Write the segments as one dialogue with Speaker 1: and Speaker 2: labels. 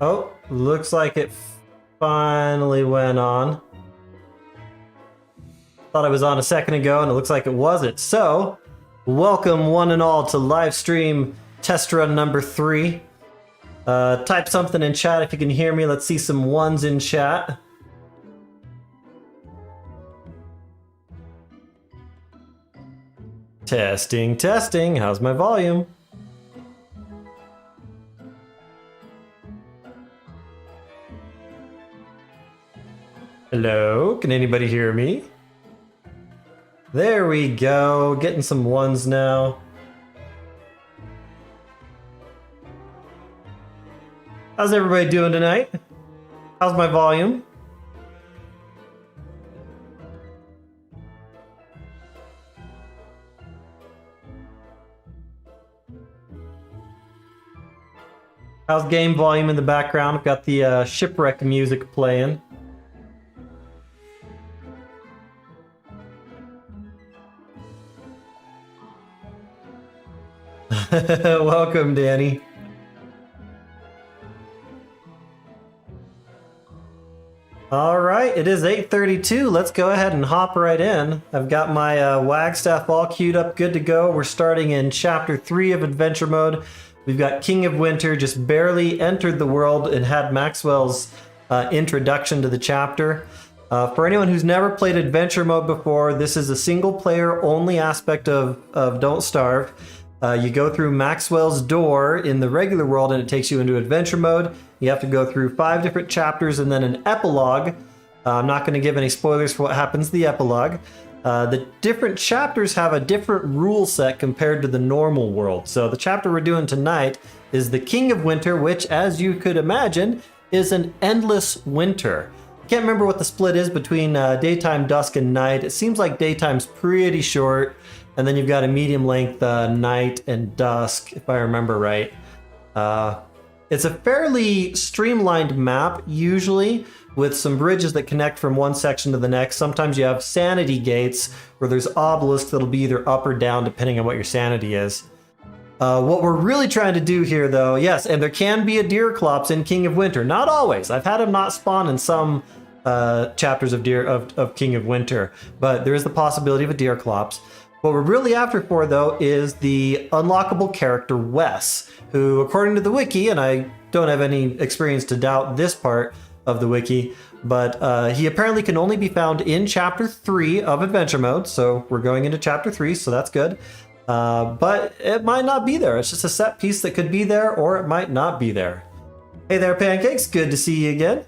Speaker 1: Oh, looks like it finally went on. Thought I was on a second ago and it looks like it wasn't. So, welcome one and all to live stream test run number 3. Type something in chat if you can hear me. Let's see some ones in chat. Testing, testing. How's my volume? Hello? Can anybody hear me? There we go. Getting some ones now. How's everybody doing tonight? How's my volume? How's game volume in the background? I've got the shipwreck music playing. Welcome, Danny. All right, it is 8:32. Let's go ahead and hop right in. I've got my Wagstaff all queued up, good to go. We're starting in Chapter 3 of Adventure Mode. We've got King of Winter, just barely entered the world and had Maxwell's introduction to the chapter. For anyone who's never played Adventure Mode before, this is a single-player only aspect of Don't Starve. You go through Maxwell's door in the regular world and it takes you into adventure mode. You have to go through 5 different chapters and then an epilogue. I'm not going to give any spoilers for what happens in the epilogue. The different chapters have a different rule set compared to the normal world. So the chapter we're doing tonight is the King of Winter, which, as you could imagine, is an endless winter. I can't remember what the split is between daytime, dusk, and night. It seems like daytime's pretty short. And then you've got a medium length night and dusk, if I remember right. It's a fairly streamlined map, usually, with some bridges that connect from one section to the next. Sometimes you have sanity gates, where there's obelisks that'll be either up or down, depending on what your sanity is. What we're really trying to do here, though, yes, and there can be a Deerclops in King of Winter. Not always. I've had them not spawn in some chapters of King of Winter, but there is the possibility of a Deerclops. What we're really after for, though, is the unlockable character Wes, who, according to the wiki, and I don't have any experience to doubt this part of the wiki, but he apparently can only be found in Chapter 3 of Adventure Mode, so we're going into Chapter 3, so that's good. But it might not be there. It's just a set piece that could be there, or it might not be there. Hey there, Pancakes. Good to see you again.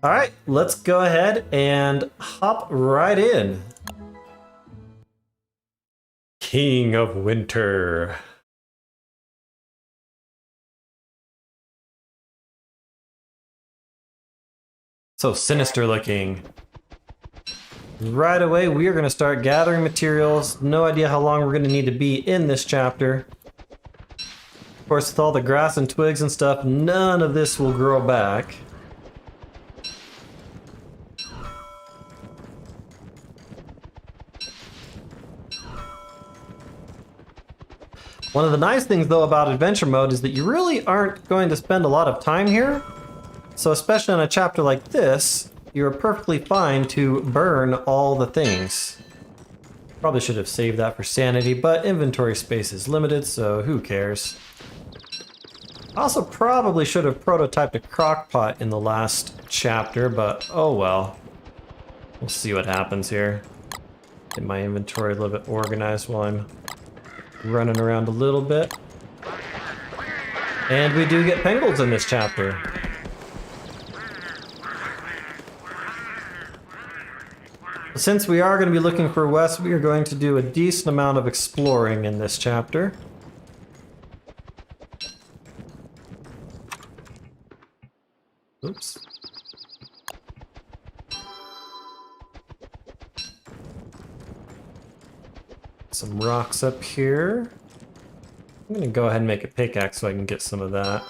Speaker 1: All right, let's go ahead and hop right in. King of Winter. So sinister looking. Right away, we are going to start gathering materials. No idea how long we're going to need to be in this chapter. Of course, with all the grass and twigs and stuff, none of this will grow back. One of the nice things, though, about Adventure Mode is that you really aren't going to spend a lot of time here. So especially on a chapter like this, you're perfectly fine to burn all the things. Probably should have saved that for sanity, but inventory space is limited, so who cares? I also probably should have prototyped a crockpot in the last chapter, but oh well. We'll see what happens here. Get my inventory a little bit organized while I'm running around a little bit. And we do get pangolins in this chapter. Since we are going to be looking for Wes, we are going to do a decent amount of exploring in this chapter. Oops. Some rocks up here. I'm going to go ahead and make a pickaxe so I can get some of that.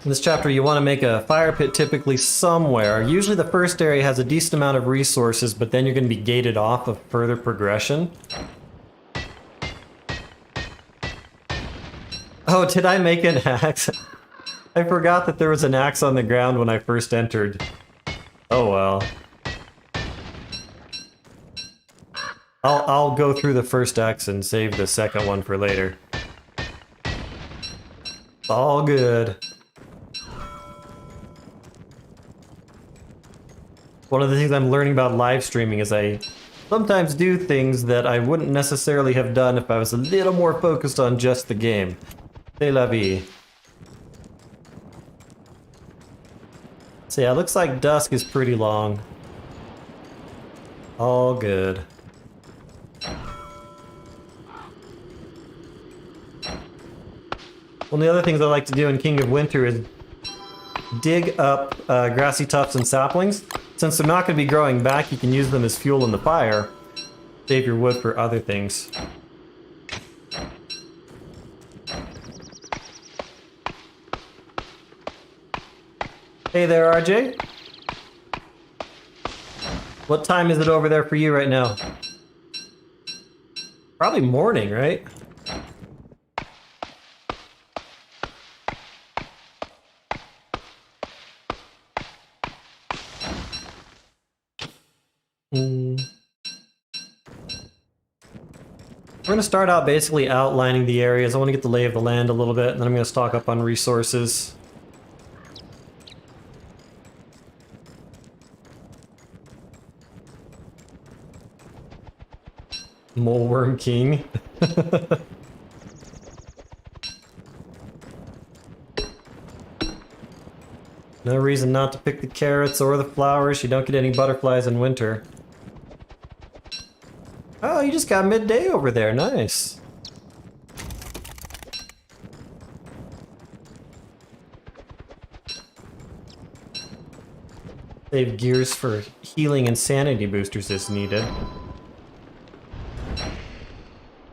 Speaker 1: In this chapter, you want to make a fire pit typically somewhere. Usually the first area has a decent amount of resources, but then you're going to be gated off of further progression. Oh, did I make an axe? I forgot that there was an axe on the ground when I first entered. Oh well. I'll go through the first axe and save the second one for later. It's all good. One of the things I'm learning about live streaming is I sometimes do things that I wouldn't necessarily have done if I was a little more focused on just the game. C'est la vie. So yeah, it looks like dusk is pretty long. All good. One of the other things I like to do in King of Winter is dig up grassy tufts and saplings. Since they're not going to be growing back, you can use them as fuel in the fire. Save your wood for other things. Hey there, RJ. What time is it over there for you right now? Probably morning, right? We're going to start out basically outlining the areas. I want to get the lay of the land a little bit, and then I'm going to stock up on resources. Moleworm King. No reason not to pick the carrots or the flowers. You don't get any butterflies in winter. Oh, you just got midday over there. Nice. Save gears for healing and sanity boosters as needed.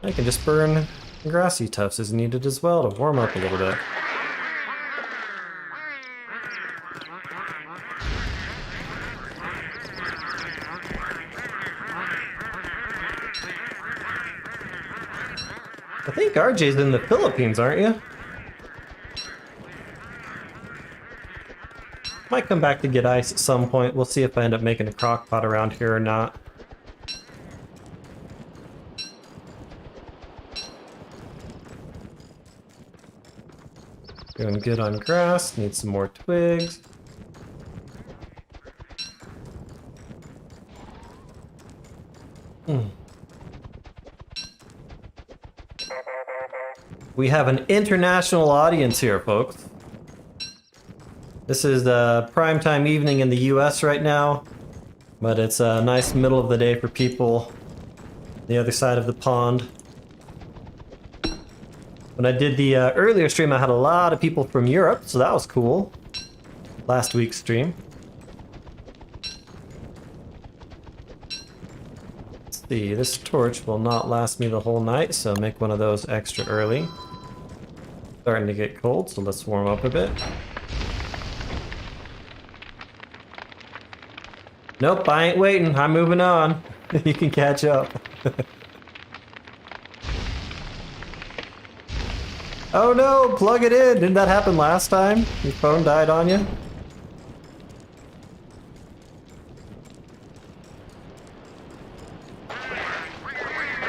Speaker 1: I can just burn grassy tufts as needed as well to warm up a little bit. I think RJ's in the Philippines, aren't you? Might come back to get ice at some point. We'll see if I end up making a crock pot around here or not. Doing good on grass, need some more twigs. We have an international audience here, folks. This is primetime evening in the US right now, but it's a nice middle of the day for people on the other side of the pond. When I did the earlier stream, I had a lot of people from Europe, so that was cool. Last week's stream. Let's see, this torch will not last me the whole night, so make one of those extra early. Starting to get cold, so let's warm up a bit. Nope, I ain't waiting. I'm moving on. You can catch up. Oh no, plug it in! Didn't that happen last time? Your phone died on you?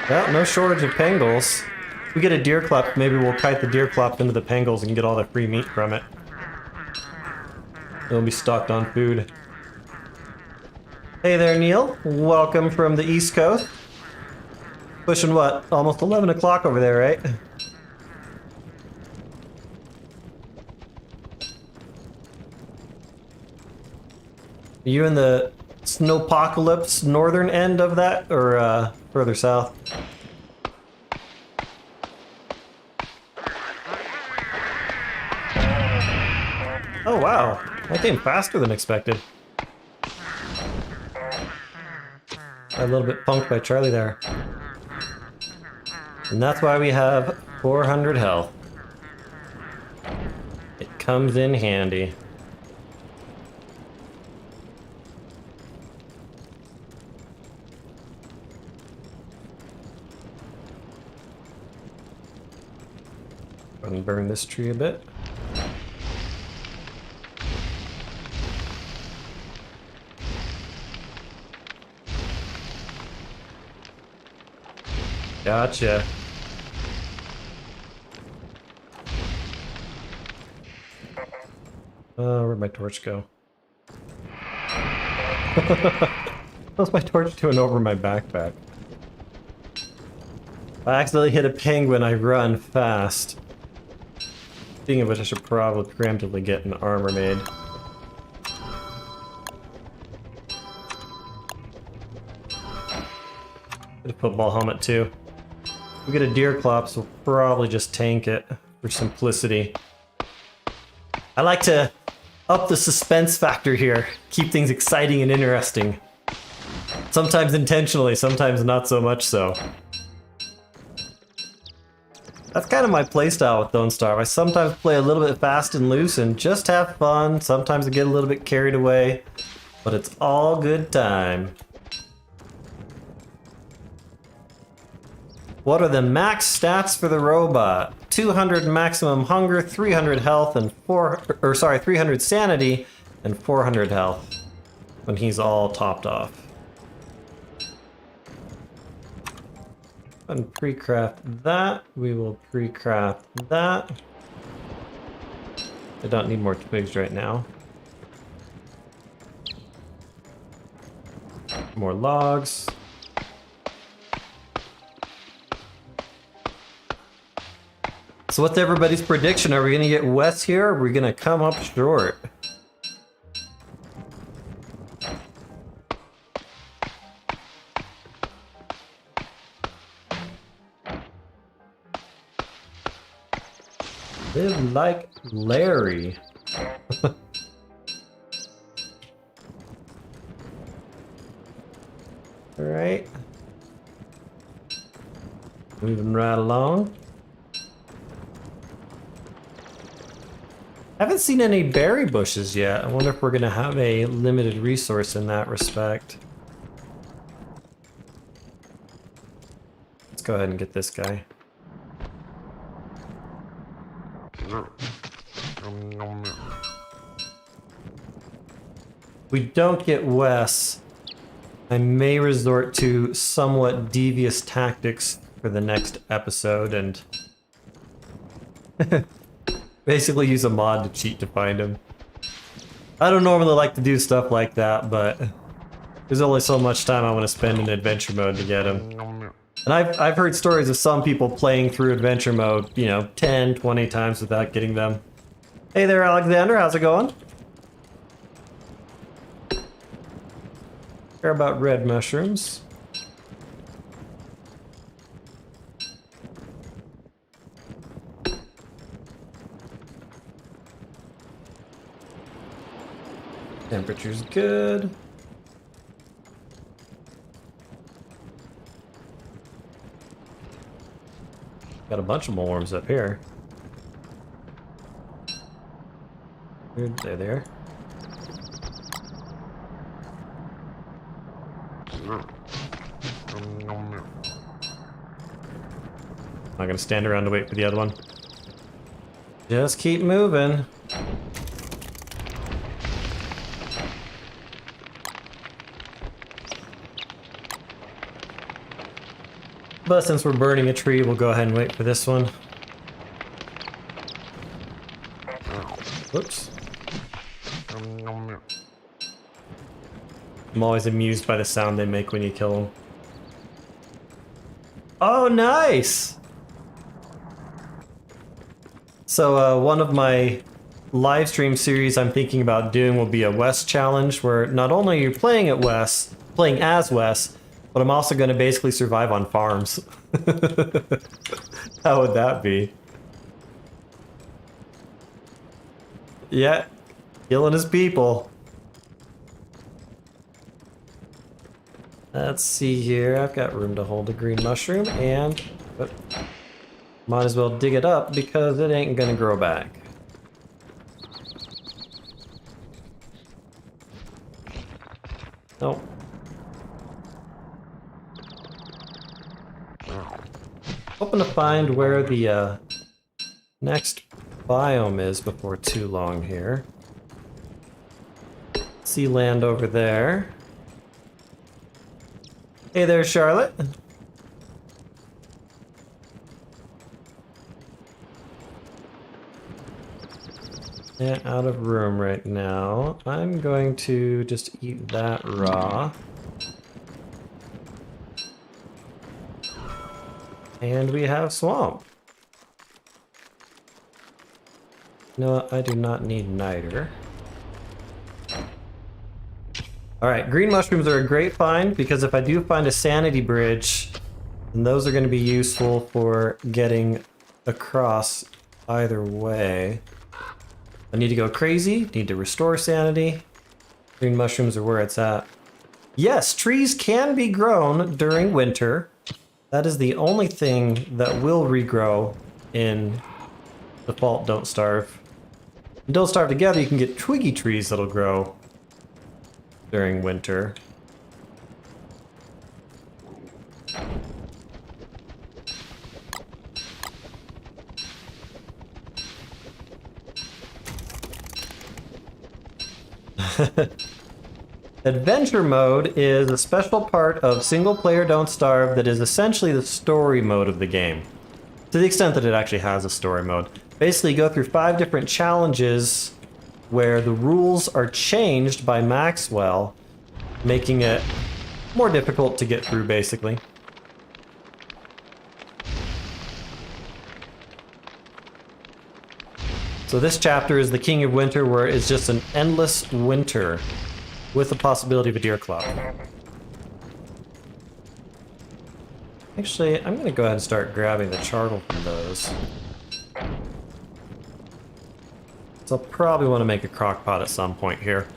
Speaker 1: Well, no shortage of pangolins. If we get a deer clup, maybe we'll kite the deer clup into the pangolins and get all the free meat from it. It'll be stocked on food. Hey there, Neil. Welcome from the East Coast. Pushing what? Almost 11 o'clock over there, right? Are you in the snowpocalypse northern end of that, or further south? Oh wow, that came faster than expected. A little bit punked by Charlie there. And that's why we have 400 health. It comes in handy. And burn this tree a bit. Gotcha. Where'd my torch go? What's my torch doing over my backpack? If I accidentally hit a penguin, I run fast. Speaking of which, I should probably preemptively get an armor made. Get a football helmet too. If we get a deer clops, we'll probably just tank it for simplicity. I like to up the suspense factor here, keep things exciting and interesting. Sometimes intentionally, sometimes not so much so. That's kind of my playstyle with Don't Starve. I sometimes play a little bit fast and loose and just have fun. Sometimes I get a little bit carried away, but it's all good time. What are the max stats for the robot? 200 maximum hunger, 300 health, and 300 sanity, and 400 health when he's all topped off. And pre-craft that. We will pre-craft that. I don't need more twigs right now. More logs. So what's everybody's prediction? Are we gonna get west here, or are we gonna come up short? Live like Larry. Alright. Moving right along. Haven't seen any berry bushes yet. I wonder if we're gonna have a limited resource in that respect. Let's go ahead and get this guy. If we don't get Wes, I may resort to somewhat devious tactics for the next episode and basically use a mod to cheat to find him. I don't normally like to do stuff like that, but there's only so much time I want to spend in adventure mode to get him. And I've heard stories of some people playing through adventure mode, you know, 10, 20 times without getting them. Hey there, Alexander, how's it going? Care about red mushrooms. Temperature's good. Got a bunch of worms up here. They're there. Not gonna stand around to wait for the other one. Just keep moving. But since we're burning a tree, we'll go ahead and wait for this one. Whoops. I'm always amused by the sound they make when you kill them. Oh, nice! So one of my live stream series I'm thinking about doing will be a Wes challenge, where not only are you playing as Wes, but I'm also going to basically survive on farms. How would that be? Yeah, killing his people. Let's see here. I've got room to hold a green mushroom, and might as well dig it up because it ain't gonna grow back. Nope. Hoping to find where the next biome is before too long here. See land over there. Hey there, Charlotte. Yeah, out of room right now. I'm going to just eat that raw. And we have swamp. You know what? I do not need niter. Alright, green mushrooms are a great find because if I do find a sanity bridge, then those are going to be useful for getting across either way. I need to go crazy, need to restore sanity. Green mushrooms are where it's at. Yes, trees can be grown during winter. That is the only thing that will regrow in default Don't Starve. In Don't Starve Together, you can get twiggy trees that'll grow during winter. Adventure mode is a special part of single player Don't Starve that is essentially the story mode of the game. To the extent that it actually has a story mode. Basically, you go through 5 different challenges where the rules are changed by Maxwell, making it more difficult to get through, basically. So this chapter is the King of Winter, where it's just an endless winter with the possibility of a deer claw. Actually, I'm going to go ahead and start grabbing the charcoal from those. So I'll probably want to make a crock pot at some point here.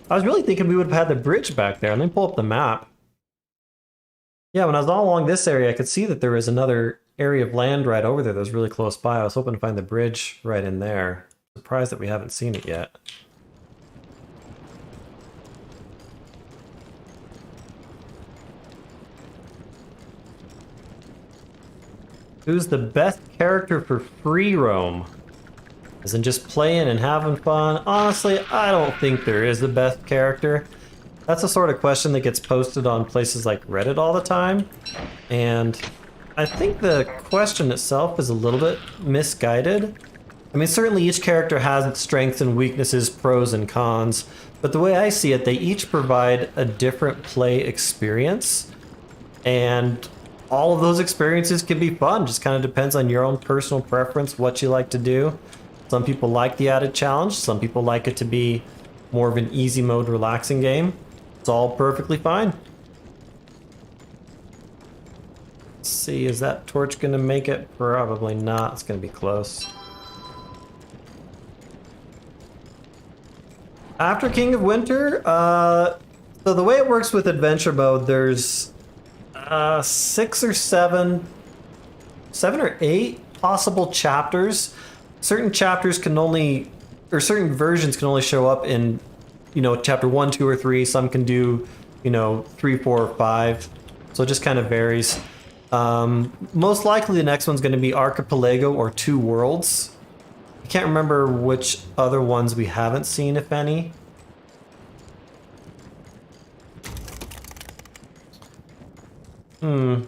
Speaker 1: I was really thinking we would have had the bridge back there. Let me pull up the map. Yeah, when I was all along this area, I could see that there was another area of land right over there that was really close by. I was hoping to find the bridge right in there. Surprised that we haven't seen it yet. Who's the best character for free roam? As in just playing and having fun? Honestly, I don't think there is the best character. That's the sort of question that gets posted on places like Reddit all the time. And I think the question itself is a little bit misguided. I mean, certainly each character has its strengths and weaknesses, pros and cons. But the way I see it, they each provide a different play experience. And all of those experiences can be fun. Just kind of depends on your own personal preference, what you like to do. Some people like the added challenge. Some people like it to be more of an easy mode, relaxing game. It's all perfectly fine. Let's see, is that torch gonna make it? Probably not. It's gonna be close. After King of Winter, so the way it works with adventure mode, there's 6 or 7 or 8 possible chapters. Certain chapters can only, or certain versions can only show up in, you know, chapter 1, 2, or 3. Some can do, you know, 3, 4, or 5. So it just kind of varies. Most likely the next one's going to be Archipelago or Two Worlds. I can't remember which other ones we haven't seen, if any.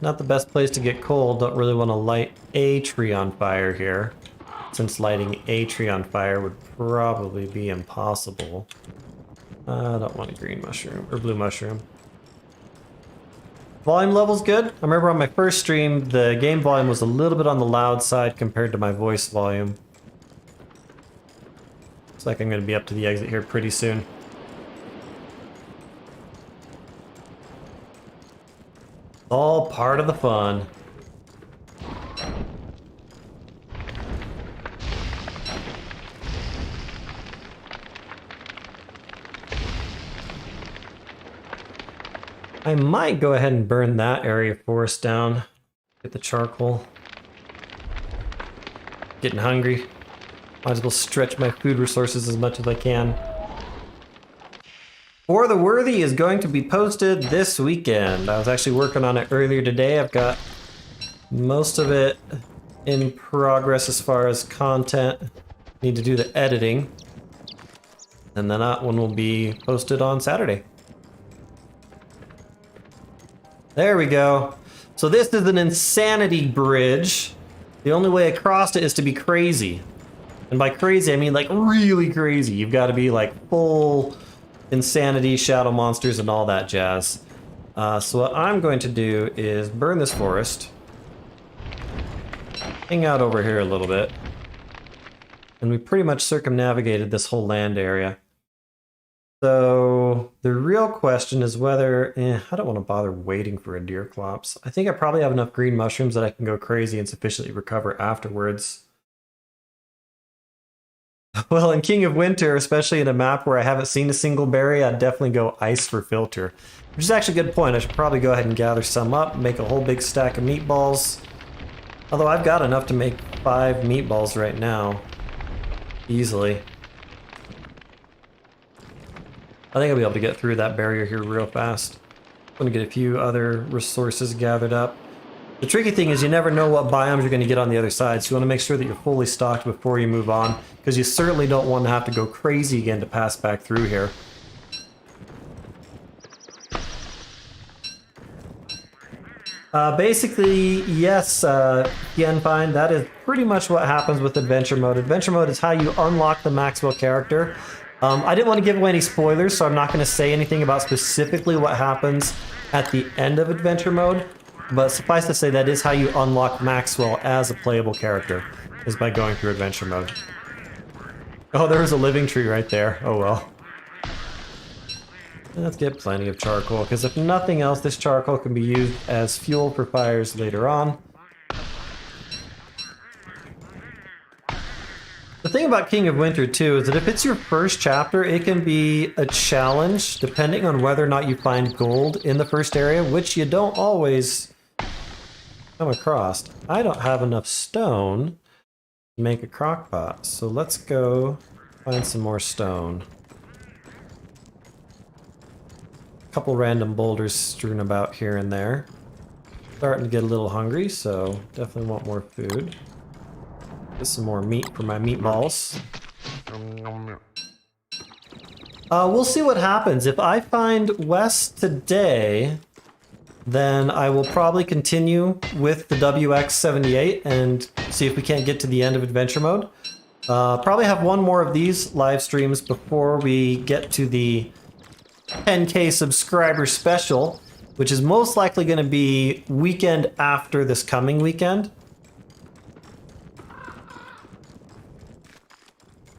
Speaker 1: Not the best place to get coal. Don't really want to light a tree on fire here, since lighting a tree on fire would probably be impossible. I don't want a green mushroom, or blue mushroom. Volume level's good. I remember on my first stream, the game volume was a little bit on the loud side compared to my voice volume. Looks like I'm going to be up to the exit here pretty soon. All part of the fun. I might go ahead and burn that area of forest down. Get the charcoal. Getting hungry. Might as well stretch my food resources as much as I can. For the Worthy is going to be posted this weekend. I was actually working on it earlier today. I've got most of it in progress as far as content. Need to do the editing. And then that one will be posted on Saturday. There we go. So this is an insanity bridge. The only way across it is to be crazy. And by crazy, I mean like really crazy. You've got to be like full insanity, shadow monsters, and all that jazz. So what I'm going to do is burn this forest. Hang out over here a little bit. And we pretty much circumnavigated this whole land area. So the real question is whether, I don't want to bother waiting for a deer clops. I think I probably have enough green mushrooms that I can go crazy and sufficiently recover afterwards. Well, in King of Winter, especially in a map where I haven't seen a single berry, I'd definitely go ice for filter. Which is actually a good point. I should probably go ahead and gather some up, make a whole big stack of meatballs. Although I've got enough to make 5 meatballs right now. Easily. I think I'll be able to get through that barrier here real fast. I'm going to get a few other resources gathered up. The tricky thing is you never know what biomes you're going to get on the other side, so you want to make sure that you're fully stocked before you move on, because you certainly don't want to have to go crazy again to pass back through here. Basically, yes, Fine, that is pretty much what happens with Adventure Mode. Adventure Mode is how you unlock the Maxwell character. I didn't want to give away any spoilers, so I'm not going to say anything about specifically what happens at the end of Adventure Mode, but suffice to say that is how you unlock Maxwell as a playable character, is by going through Adventure Mode. Oh, there was a living tree right there. Oh well. Let's get plenty of charcoal, because if nothing else, this charcoal can be used as fuel for fires later on. The thing about King of Winter, too, is that if it's your first chapter, it can be a challenge, depending on whether or not you find gold in the first area, which you don't always come across. I don't have enough stone to make a crock pot, so let's go find some more stone. Couple random boulders strewn about here and there. Starting to get a little hungry, so definitely want more food. Get some more meat for my meatballs. We'll see what happens. If I find Wes today, then I will probably continue with the WX-78 and see if we can't get to the end of Adventure Mode. Probably have one more of these live streams before we get to the 10K subscriber special, which is most likely going to be weekend after this coming weekend.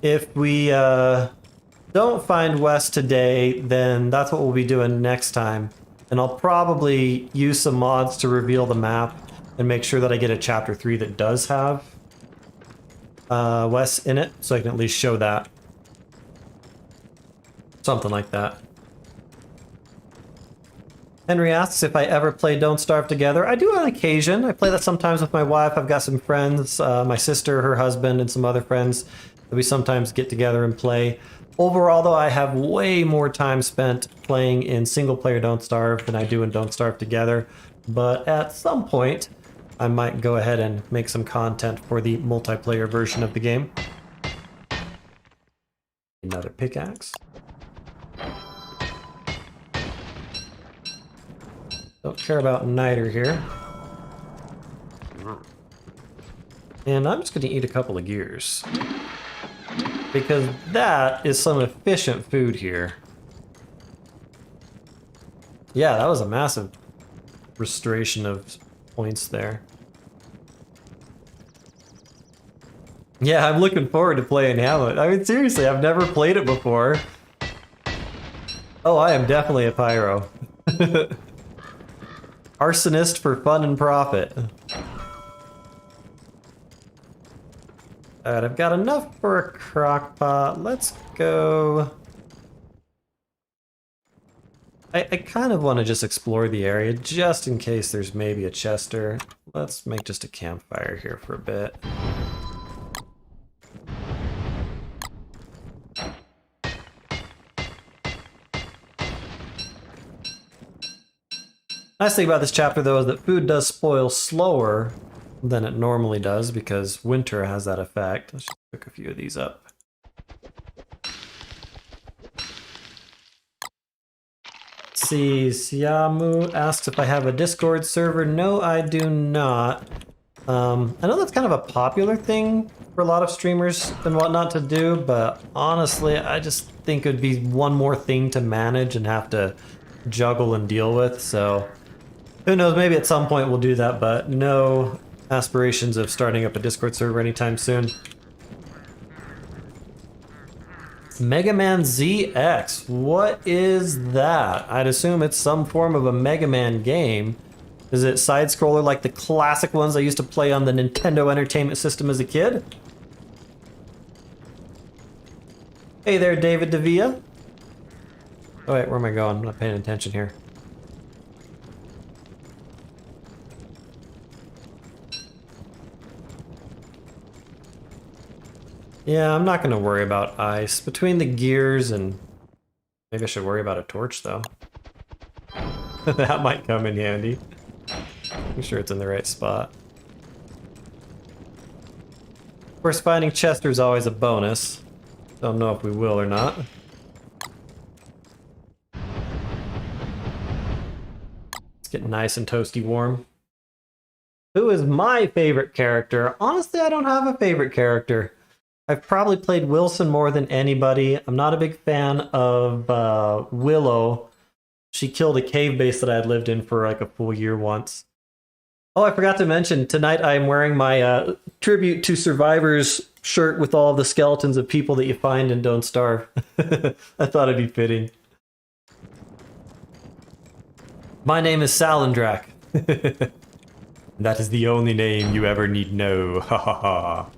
Speaker 1: If we don't find Wes today, then that's what we'll be doing next time. And I'll probably use some mods to reveal the map and make sure that I get a chapter 3 that does have Wes in it, so I can at least show that. Something like that. Henry asks if I ever play Don't Starve Together. I do on occasion. I play that sometimes with my wife. I've got some friends, my sister, her husband, and some other friends that we sometimes get together and play. Overall, though, I have way more time spent playing in single-player Don't Starve than I do in Don't Starve Together. But at some point, I might go ahead and make some content for the multiplayer version of the game. Another pickaxe. Don't care about niter here. And I'm just going to eat a couple of gears, because that is some efficient food here. Yeah, that was a massive restoration of points there. Yeah, I'm looking forward to playing Hamlet. I mean, seriously, I've never played it before. Oh, I am definitely a pyro. Arsonist for fun and profit. Alright, I've got enough for a crock pot. Let's go. I kind of want to just explore the area just in case there's maybe a chester. Let's make just a campfire here for a bit. Nice thing about this chapter though is that food does spoil slower than it normally does because winter has that effect. Let's just pick a few of these up. Let's see, Siamu asks if I have a Discord server. No, I do not. I know that's kind of a popular thing for a lot of streamers and whatnot to do, but honestly, I just think it would be one more thing to manage and have to juggle and deal with, so who knows, maybe at some point we'll do that, but no aspirations of starting up a Discord server anytime soon. Mega Man ZX, what is that? I'd assume it's some form of a Mega Man game. Is it side-scroller like the classic ones I used to play on the Nintendo Entertainment System as a kid? Hey there, David Davia. Oh wait, where am I going? I'm not paying attention here. Yeah, I'm not gonna worry about ice. Between the gears and... maybe I should worry about a torch though. That might come in handy. I'm sure it's in the right spot. Of course, finding Chester is always a bonus. Don't know if we will or not. It's getting nice and toasty warm. Who is my favorite character? Honestly, I don't have a favorite character. I've probably played Wilson more than anybody. I'm not a big fan of Willow. She killed a cave base that I had lived in for like a full year once. Oh, I forgot to mention, tonight I'm wearing my Tribute to Survivors shirt with all the skeletons of people that you find in Don't Starve. I thought it'd be fitting. My name is Salandrak. That is the only name you ever need know. Ha ha ha.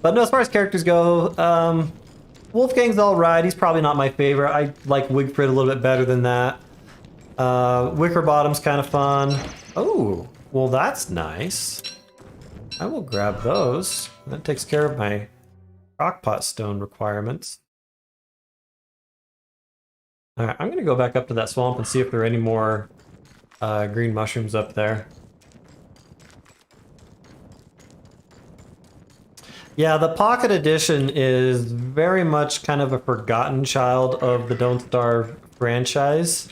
Speaker 1: But no, as far as characters go, Wolfgang's alright. He's probably not my favorite. I like Wigfrid a little bit better than that. Wickerbottom's kind of fun. Oh, well that's nice. I will grab those. That takes care of my crockpot stone requirements. Alright, I'm gonna go back up to that swamp and see if there are any more green mushrooms up there. Yeah, the Pocket Edition is very much kind of a forgotten child of the Don't Starve franchise.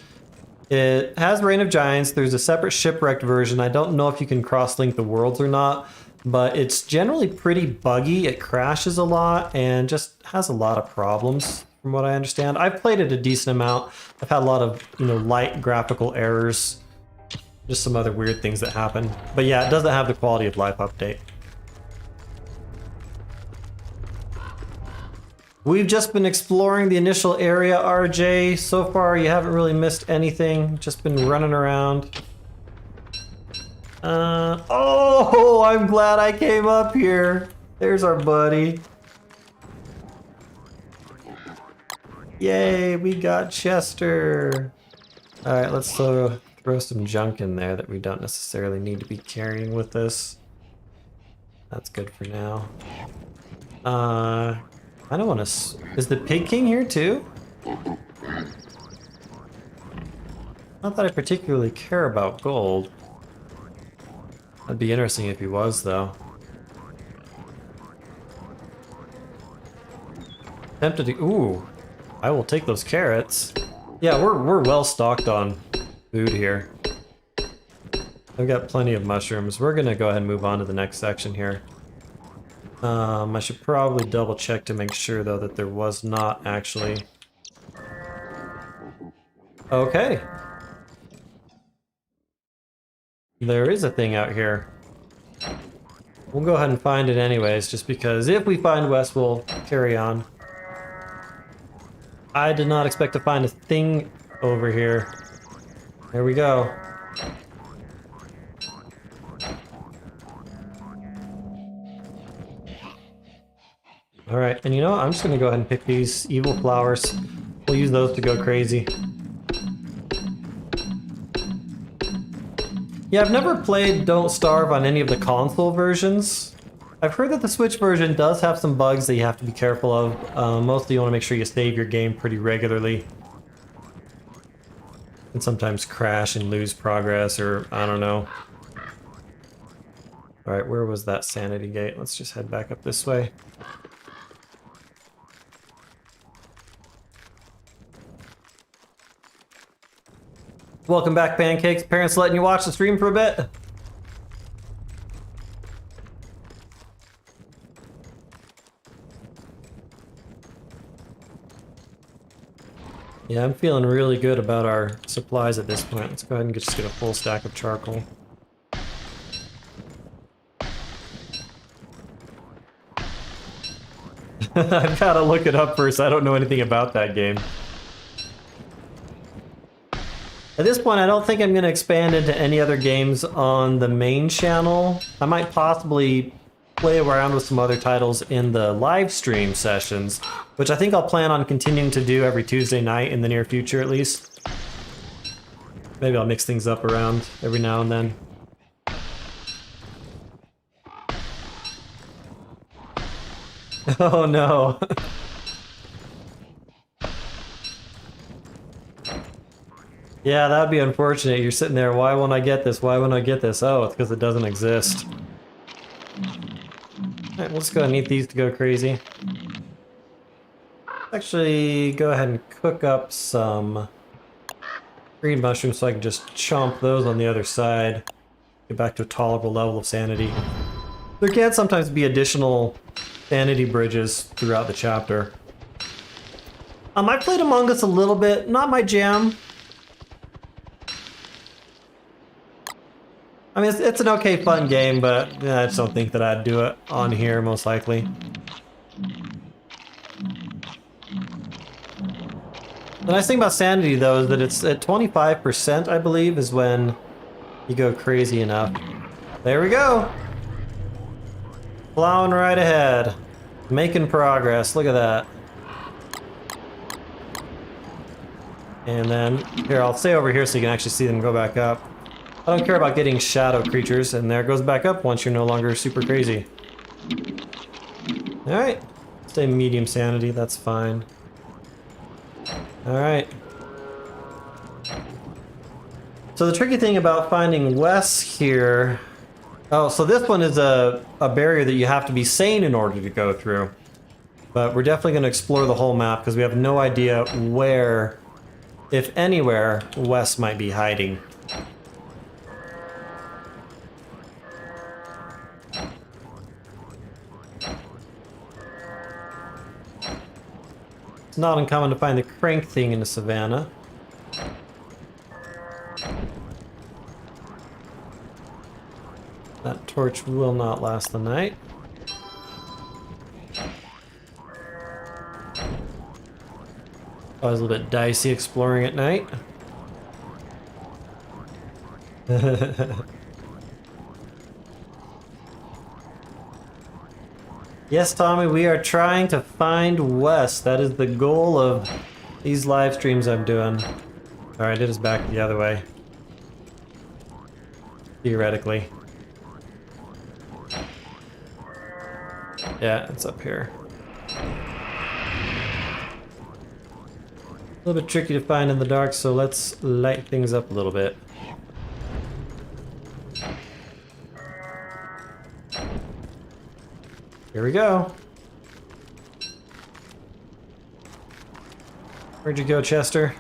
Speaker 1: It has Reign of Giants, there's a separate shipwrecked version. I don't know if you can cross-link the worlds or not, but it's generally pretty buggy. It crashes a lot and just has a lot of problems from what I understand. I've played it a decent amount. I've had a lot of, light graphical errors, just some other weird things that happen. But yeah, it doesn't have the quality of life update. We've just been exploring the initial area, RJ. So far, you haven't really missed anything. Just been running around. Oh, I'm glad I came up here. There's our buddy. Yay, we got Chester. All right, let's throw some junk in there that we don't necessarily need to be carrying with us. That's good for now. I don't want to... Is the Pig King here too? Not that I particularly care about gold. That'd be interesting if he was, though. Tempted to... Ooh. I will take those carrots. Yeah, we're well stocked on food here. I've got plenty of mushrooms. We're gonna go ahead and move on to the next section here. I should probably double check to make sure though that there was not actually... Okay. There is a thing out here. We'll go ahead and find it anyways, just because if we find West, we'll carry on. I did not expect to find a thing over here. There we go. Alright, and you know what? I'm just gonna go ahead and pick these evil flowers. We'll use those to go crazy. Yeah, I've never played Don't Starve on any of the console versions. I've heard that the Switch version does have some bugs that you have to be careful of. Mostly you want to make sure you save your game pretty regularly. can sometimes crash and lose progress, or I don't know. Alright, where was that sanity gate? Let's just head back up this way. Welcome back, Pancakes. Parents letting you watch the stream for a bit? Yeah, I'm feeling really good about our supplies at this point. Let's go ahead and just get a full stack of charcoal. I've got to look it up first. I don't know anything about that game. At this point, I don't think I'm going to expand into any other games on the main channel. I might possibly play around with some other titles in the live stream sessions, which I think I'll plan on continuing to do every Tuesday night in the near future at least. Maybe I'll mix things up around every now and then. Oh no. Yeah, that'd be unfortunate. You're sitting there, why won't I get this? Why won't I get this? Oh, it's because it doesn't exist. Alright, we'll just go and eat these to go crazy. Actually, go ahead and cook up some green mushrooms so I can just chomp those on the other side. Get back to a tolerable level of sanity. There can sometimes be additional sanity bridges throughout the chapter. I played Among Us a little bit, not my jam. I mean, it's an okay, fun game, but I just don't think that I'd do it on here, most likely. The nice thing about sanity, though, is that it's at 25%, I believe, is when you go crazy enough. There we go! Plowing right ahead. Making progress, look at that. And then, here, I'll stay over here so you can actually see them go back up. I don't care about getting shadow creatures, and there it goes back up once you're no longer super crazy. Alright. Stay medium sanity, that's fine. Alright. So the tricky thing about finding Wes here... Oh, so this one is a barrier that you have to be sane in order to go through. But we're definitely going to explore the whole map, because we have no idea where, if anywhere, Wes might be hiding. It's not uncommon to find the crank thing in the savannah. That torch will not last the night. Always a little bit dicey exploring at night. Yes, Tommy, we are trying to find Wes. That is the goal of these live streams I'm doing. Alright, it is back the other way. Theoretically. Yeah, it's up here. A little bit tricky to find in the dark, so let's light things up a little bit. Here we go. Where'd you go, Chester?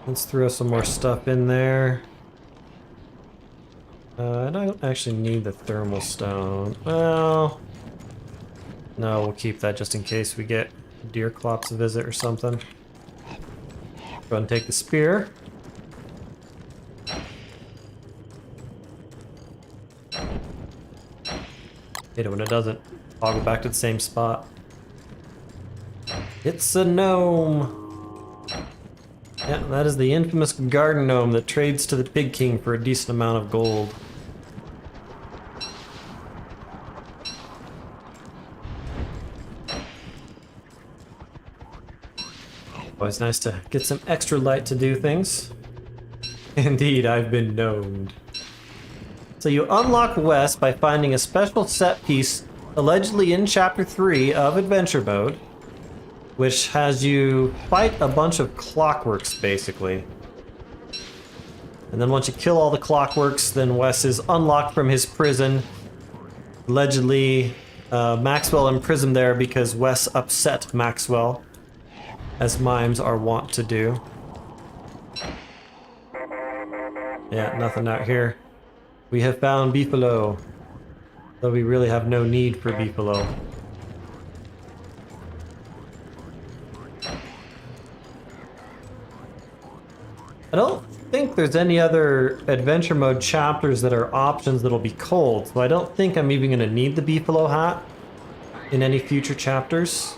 Speaker 1: Let's throw some more stuff in there. I don't actually need the thermal stone. Well, no, we'll keep that just in case we get deer clops a visit or something. Go ahead and take the spear. Hate it when it doesn't toggle back to the same spot. It's a gnome! Yeah, that is the infamous garden gnome that trades to the Pig King for a decent amount of gold. Always nice to get some extra light to do things. Indeed, I've been gnomed. So you unlock Wes by finding a special set piece allegedly in Chapter 3 of Adventure Mode, which has you fight a bunch of clockworks, basically. And then once you kill all the clockworks, then Wes is unlocked from his prison. Allegedly, Maxwell imprisoned there because Wes upset Maxwell, as mimes are wont to do. Yeah, nothing out here. We have found Beefalo, though we really have no need for Beefalo. I don't think there's any other adventure mode chapters that are options that'll be cold, so I don't think I'm even going to need the Beefalo hat in any future chapters.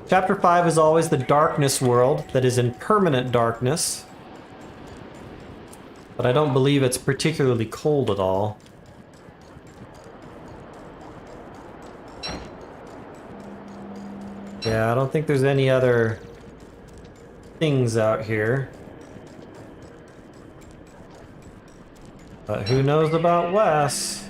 Speaker 1: Chapter 5 is always the darkness world that is in permanent darkness, but I don't believe it's particularly cold at all. Yeah, I don't think there's any other things out here. But who knows about Wes?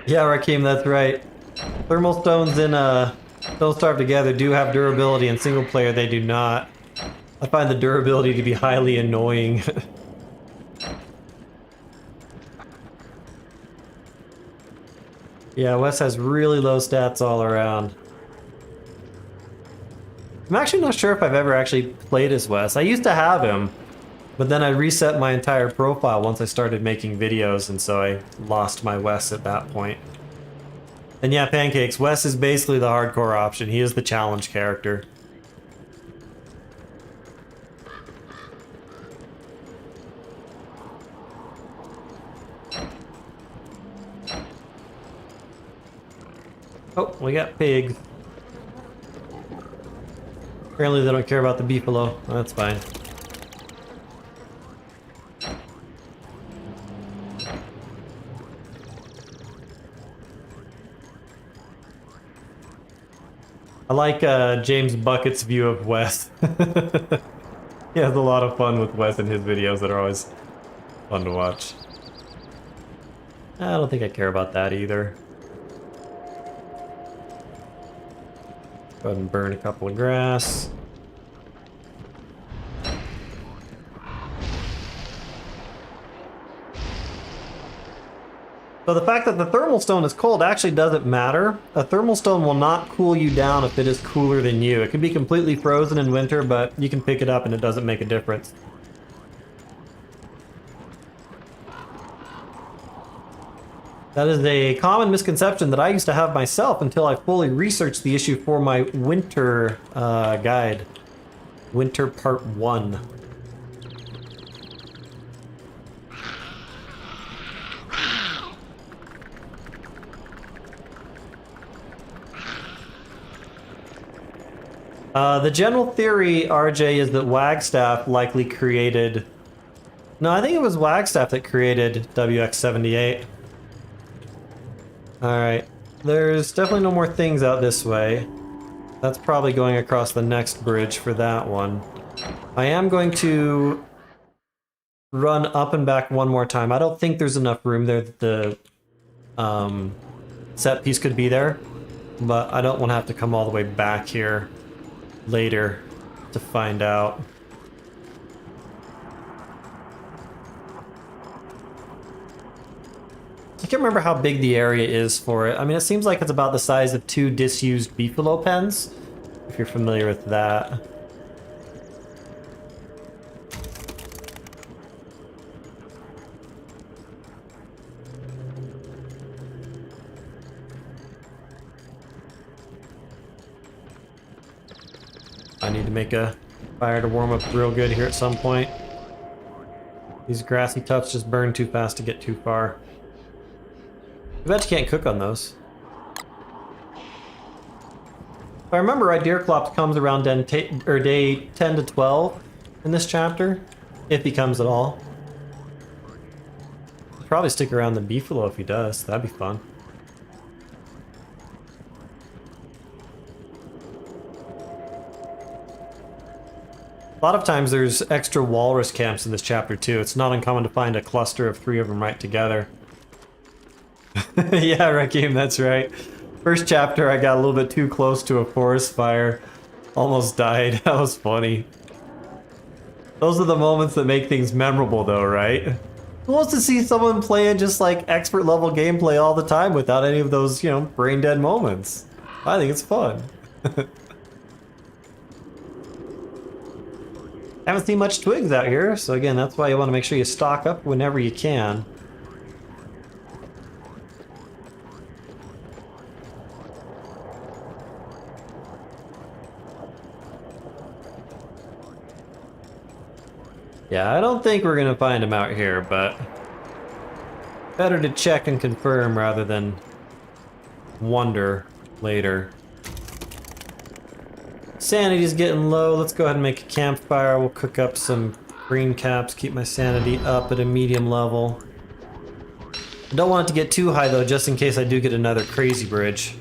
Speaker 1: Yeah, Rakeem, that's right. Thermal stones in Don't Starve Together do have durability. In single player, they do not. I find the durability to be highly annoying. Yeah, Wes has really low stats all around. I'm actually not sure if I've ever actually played as Wes. I used to have him, but then I reset my entire profile once I started making videos, and so I lost my Wes at that point. And yeah, Pancakes, Wes is basically the hardcore option. He is the challenge character. Oh, we got pigs. Apparently they don't care about the beefalo. Oh, that's fine. I like James Bucket's view of Wes. He has a lot of fun with Wes in his videos that are always fun to watch. I don't think I care about that either. Go ahead and burn a couple of grass. So the fact that the thermal stone is cold actually doesn't matter. A thermal stone will not cool you down if it is cooler than you. It can be completely frozen in winter, but you can pick it up and it doesn't make a difference. That is a common misconception that I used to have myself until I fully researched the issue for my winter guide. Winter Part 1. The general theory, RJ, is that Wagstaff likely created... No, I think it was Wagstaff that created WX-78. Alright, there's definitely no more things out this way. That's probably going across the next bridge for that one. I am going to run up and back one more time. I don't think there's enough room there that the set piece could be there, but I don't want to have to come all the way back here later to find out. I can't remember how big the area is for it. I mean, it seems like it's about the size of 2 disused beefalo pens, if you're familiar with that. I need to make a fire to warm up real good here at some point. These grassy tufts just burn too fast to get too far. I bet you can't cook on those. If I remember right, Deerclops comes around day 10 to 12 in this chapter, if he comes at all. He'll probably stick around the beefalo if he does. That'd be fun. A lot of times there's extra walrus camps in this chapter too. It's not uncommon to find a cluster of 3 of them right together. Yeah, Rakim, that's right. First chapter I got a little bit too close to a forest fire. Almost died. That was funny. Those are the moments that make things memorable though, right? Who wants to see someone playing just like expert level gameplay all the time without any of those, you know, brain dead moments? I think it's fun. Haven't seen much twigs out here, so again, that's why you want to make sure you stock up whenever you can. Yeah, I don't think we're gonna find them out here, but better to check and confirm rather than wonder later. Sanity's getting low. Let's go ahead and make a campfire. We'll cook up some green caps, keep my sanity up at a medium level. I don't want it to get too high though, just in case I do get another crazy bridge.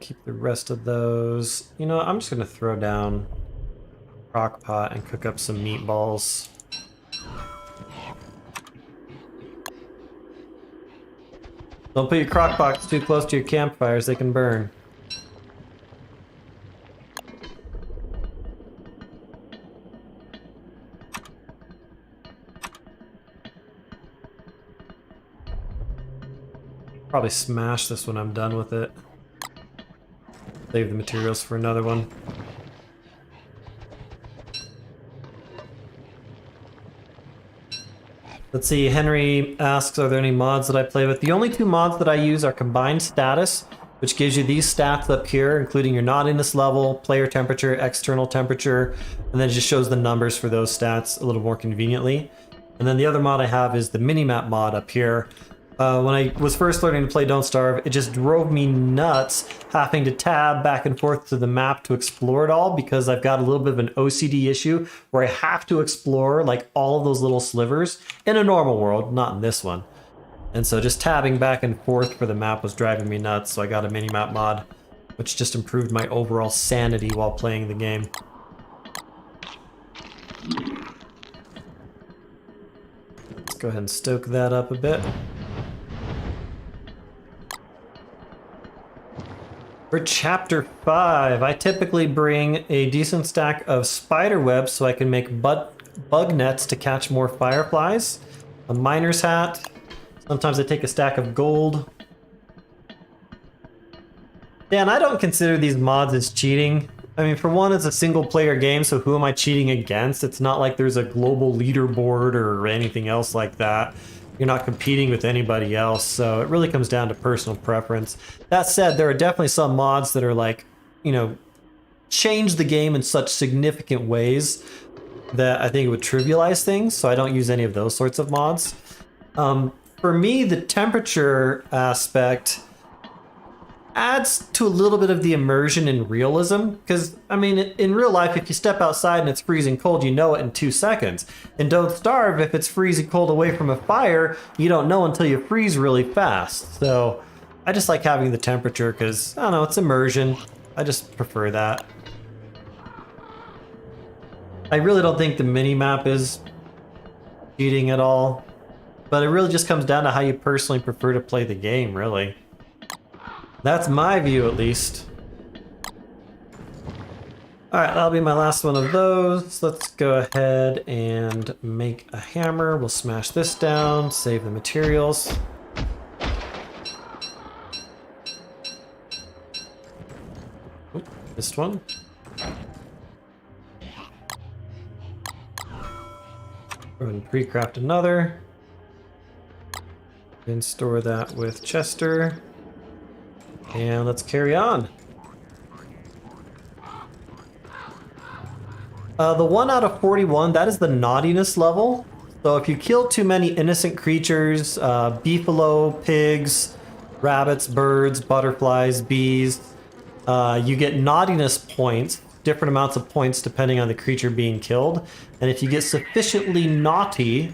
Speaker 1: Keep the rest of those. You know, I'm just gonna throw down crock pot and cook up some meatballs. Don't put your crock pots too close to your campfires, they can burn. Probably smash this when I'm done with it. Save the materials for another one. Let's see, Henry asks, are there any mods that I play with? The only 2 mods that I use are Combined Status, which gives you these stats up here, including your naughtiness level, player temperature, external temperature, and then it just shows the numbers for those stats a little more conveniently. And then the other mod I have is the Minimap mod up here. When I was first learning to play Don't Starve, it just drove me nuts having to tab back and forth to the map to explore it all, because I've got a little bit of an OCD issue where I have to explore like all of those little slivers in a normal world, not in this one. And so just tabbing back and forth for the map was driving me nuts, so I got a Minimap mod, which just improved my overall sanity while playing the game. Let's go ahead and stoke that up a bit. For chapter 5, I typically bring a decent stack of spider webs so I can make bug nets to catch more fireflies, a miner's hat, sometimes I take a stack of gold. Yeah, and I don't consider these mods as cheating. I mean, for one, it's a single player game, so who am I cheating against? It's not like there's a global leaderboard or anything else like that. You're not competing with anybody else, so it really comes down to personal preference. That said, there are definitely some mods that are like, you know, change the game in such significant ways that I think it would trivialize things, so I don't use any of those sorts of mods. For me, the temperature aspect adds to a little bit of the immersion and realism, because I mean, in real life, if you step outside and it's freezing cold, you know it in 2 seconds. And Don't Starve, if it's freezing cold away from a fire, you don't know until you freeze really fast. So I just like having the temperature because, I don't know, it's immersion. I just prefer that. I really don't think the mini-map is cheating at all, but it really just comes down to how you personally prefer to play the game, really. That's my view, at least. Alright, that'll be my last one of those. Let's go ahead and make a hammer. We'll smash this down, save the materials. Oop, missed one. Go ahead and pre-craft another. And store that with Chester. And let's carry on. The 1 out of 41, that is the naughtiness level. So if you kill too many innocent creatures, beefalo, pigs, rabbits, birds, butterflies, bees, you get naughtiness points, different amounts of points depending on the creature being killed. And if you get sufficiently naughty,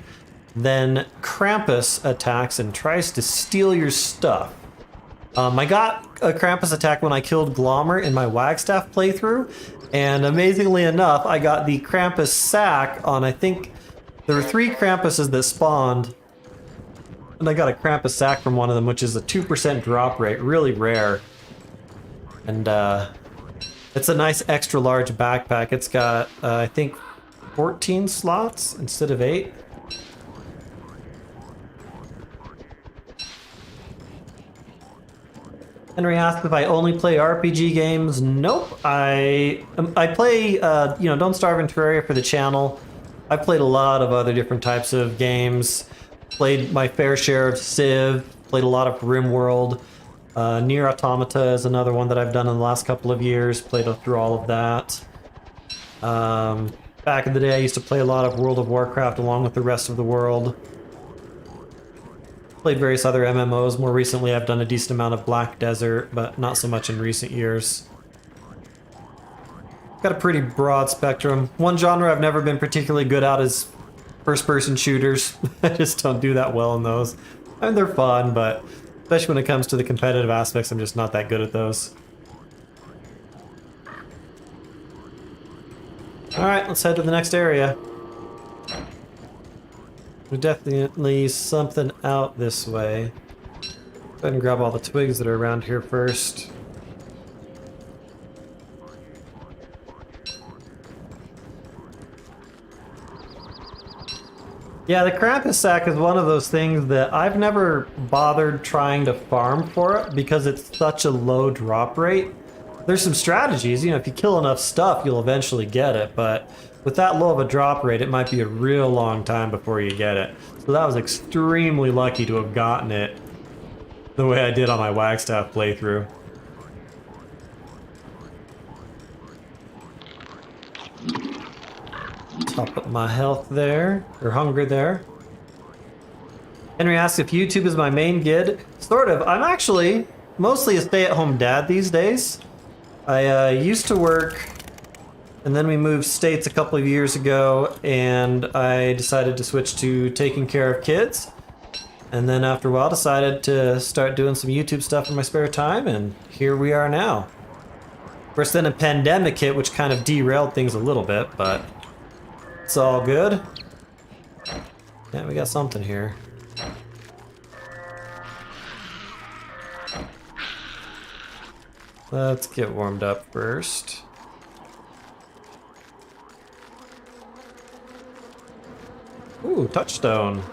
Speaker 1: then Krampus attacks and tries to steal your stuff. I got a Krampus attack when I killed Glommer in my Wagstaff playthrough, and amazingly enough, I got the Krampus sack on, I think, there were 3 Krampuses that spawned, and I got a Krampus sack from one of them, which is a 2% drop rate, really rare. And it's a nice extra large backpack. It's got, I think, 14 slots instead of 8. Henry asked if I only play RPG games. Nope. I play, Don't Starve and Terraria for the channel. I've played a lot of other different types of games. Played my fair share of Civ. Played a lot of RimWorld. Nier Automata is another one that I've done in the last couple of years. Played through all of that. Back in the day, I used to play a lot of World of Warcraft along with the rest of the world. Played various other MMOs. More recently, I've done a decent amount of Black Desert, but not so much in recent years. Got a pretty broad spectrum. One genre I've never been particularly good at is first-person shooters. I just don't do that well in those. I mean, they're fun, but especially when it comes to the competitive aspects, I'm just not that good at those. Alright, let's head to the next area. There's definitely something out this way. Go ahead and grab all the twigs that are around here first. Yeah, the Krampus sack is one of those things that I've never bothered trying to farm for it because it's such a low drop rate. There's some strategies, if you kill enough stuff, you'll eventually get it, but with that low of a drop rate, it might be a real long time before you get it. So that was extremely lucky to have gotten it the way I did on my Wagstaff playthrough. Top up my health there, or hunger there. Henry asks if YouTube is my main gig. Sort of. I'm actually mostly a stay-at-home dad these days. I used to work, and then we moved states a couple of years ago, and I decided to switch to taking care of kids. And then after a while decided to start doing some YouTube stuff in my spare time, and here we are now. Of course, then a pandemic hit, which kind of derailed things a little bit, but it's all good. Yeah, we got something here. Let's get warmed up first. Ooh, touchstone.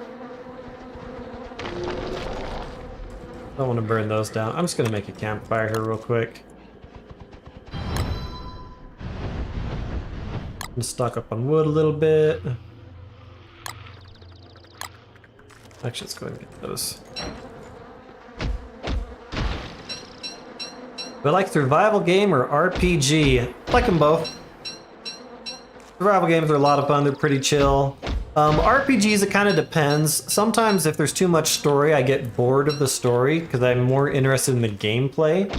Speaker 1: Don't want to burn those down. I'm just gonna make a campfire here real quick. I'm stock up on wood a little bit. Actually, let's go ahead and get those. Do I like survival game or RPG? I like them both. Survival games are a lot of fun, they're pretty chill. RPGs, it kind of depends. Sometimes if there's too much story, I get bored of the story because I'm more interested in the gameplay.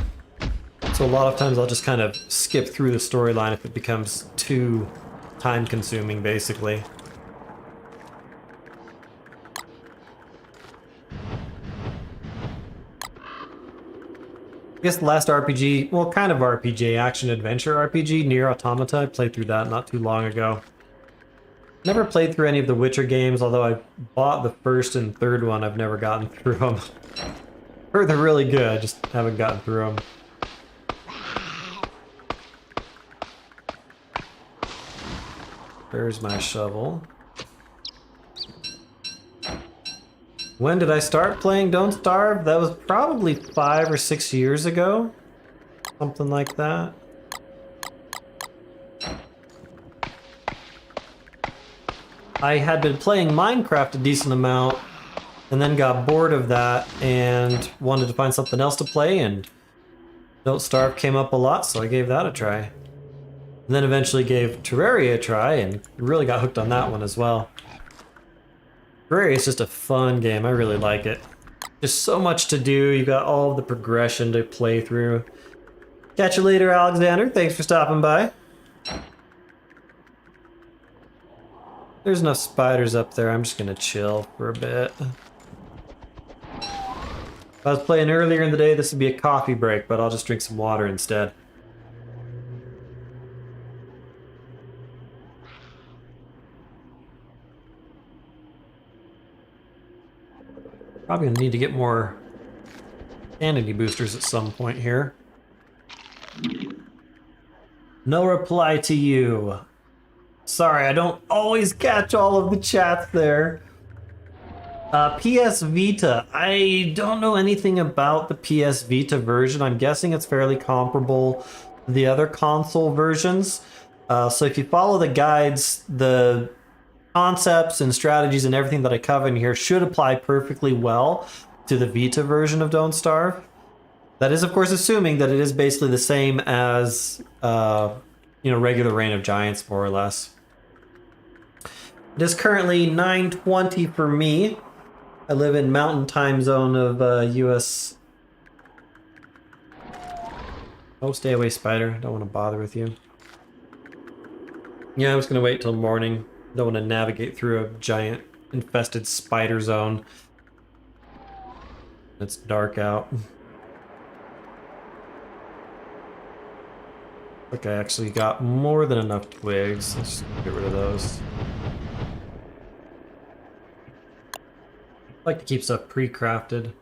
Speaker 1: So a lot of times I'll just kind of skip through the storyline if it becomes too time consuming, basically. I guess the last RPG, well, kind of RPG, action-adventure RPG, Nier Automata, I played through that not too long ago. Never played through any of the Witcher games, although I bought the first and third one, I've never gotten through them. Heard they're really good, I just haven't gotten through them. There's my shovel. When did I start playing Don't Starve? That was probably 5 or 6 years ago. Something like that. I had been playing Minecraft a decent amount, and then got bored of that and wanted to find something else to play, and Don't Starve came up a lot, so I gave that a try. And then eventually gave Terraria a try, and really got hooked on that one as well. Terraria is just a fun game, I really like it. Just so much to do, you got all of the progression to play through. Catch you later, Alexander, thanks for stopping by. There's enough spiders up there, I'm just gonna chill for a bit. If I was playing earlier in the day, this would be a coffee break, but I'll just drink some water instead. Probably gonna need to get more sanity boosters at some point here. No reply to you. Sorry, I don't always catch all of the chats there. PS Vita. I don't know anything about the PS Vita version. I'm guessing it's fairly comparable to the other console versions. So if you follow the guides, the concepts and strategies and everything that I cover in here should apply perfectly well to the Vita version of Don't Starve. That is, of course, assuming that it is basically the same as, regular Reign of Giants, more or less. It is currently 9:20 for me. I live in Mountain Time Zone of US. Oh, stay away, spider. Don't want to bother with you. Yeah, I was gonna wait till morning. Don't want to navigate through a giant infested spider zone. It's dark out. Okay, I actually got more than enough twigs. Let's just get rid of those. I like to keep stuff pre-crafted.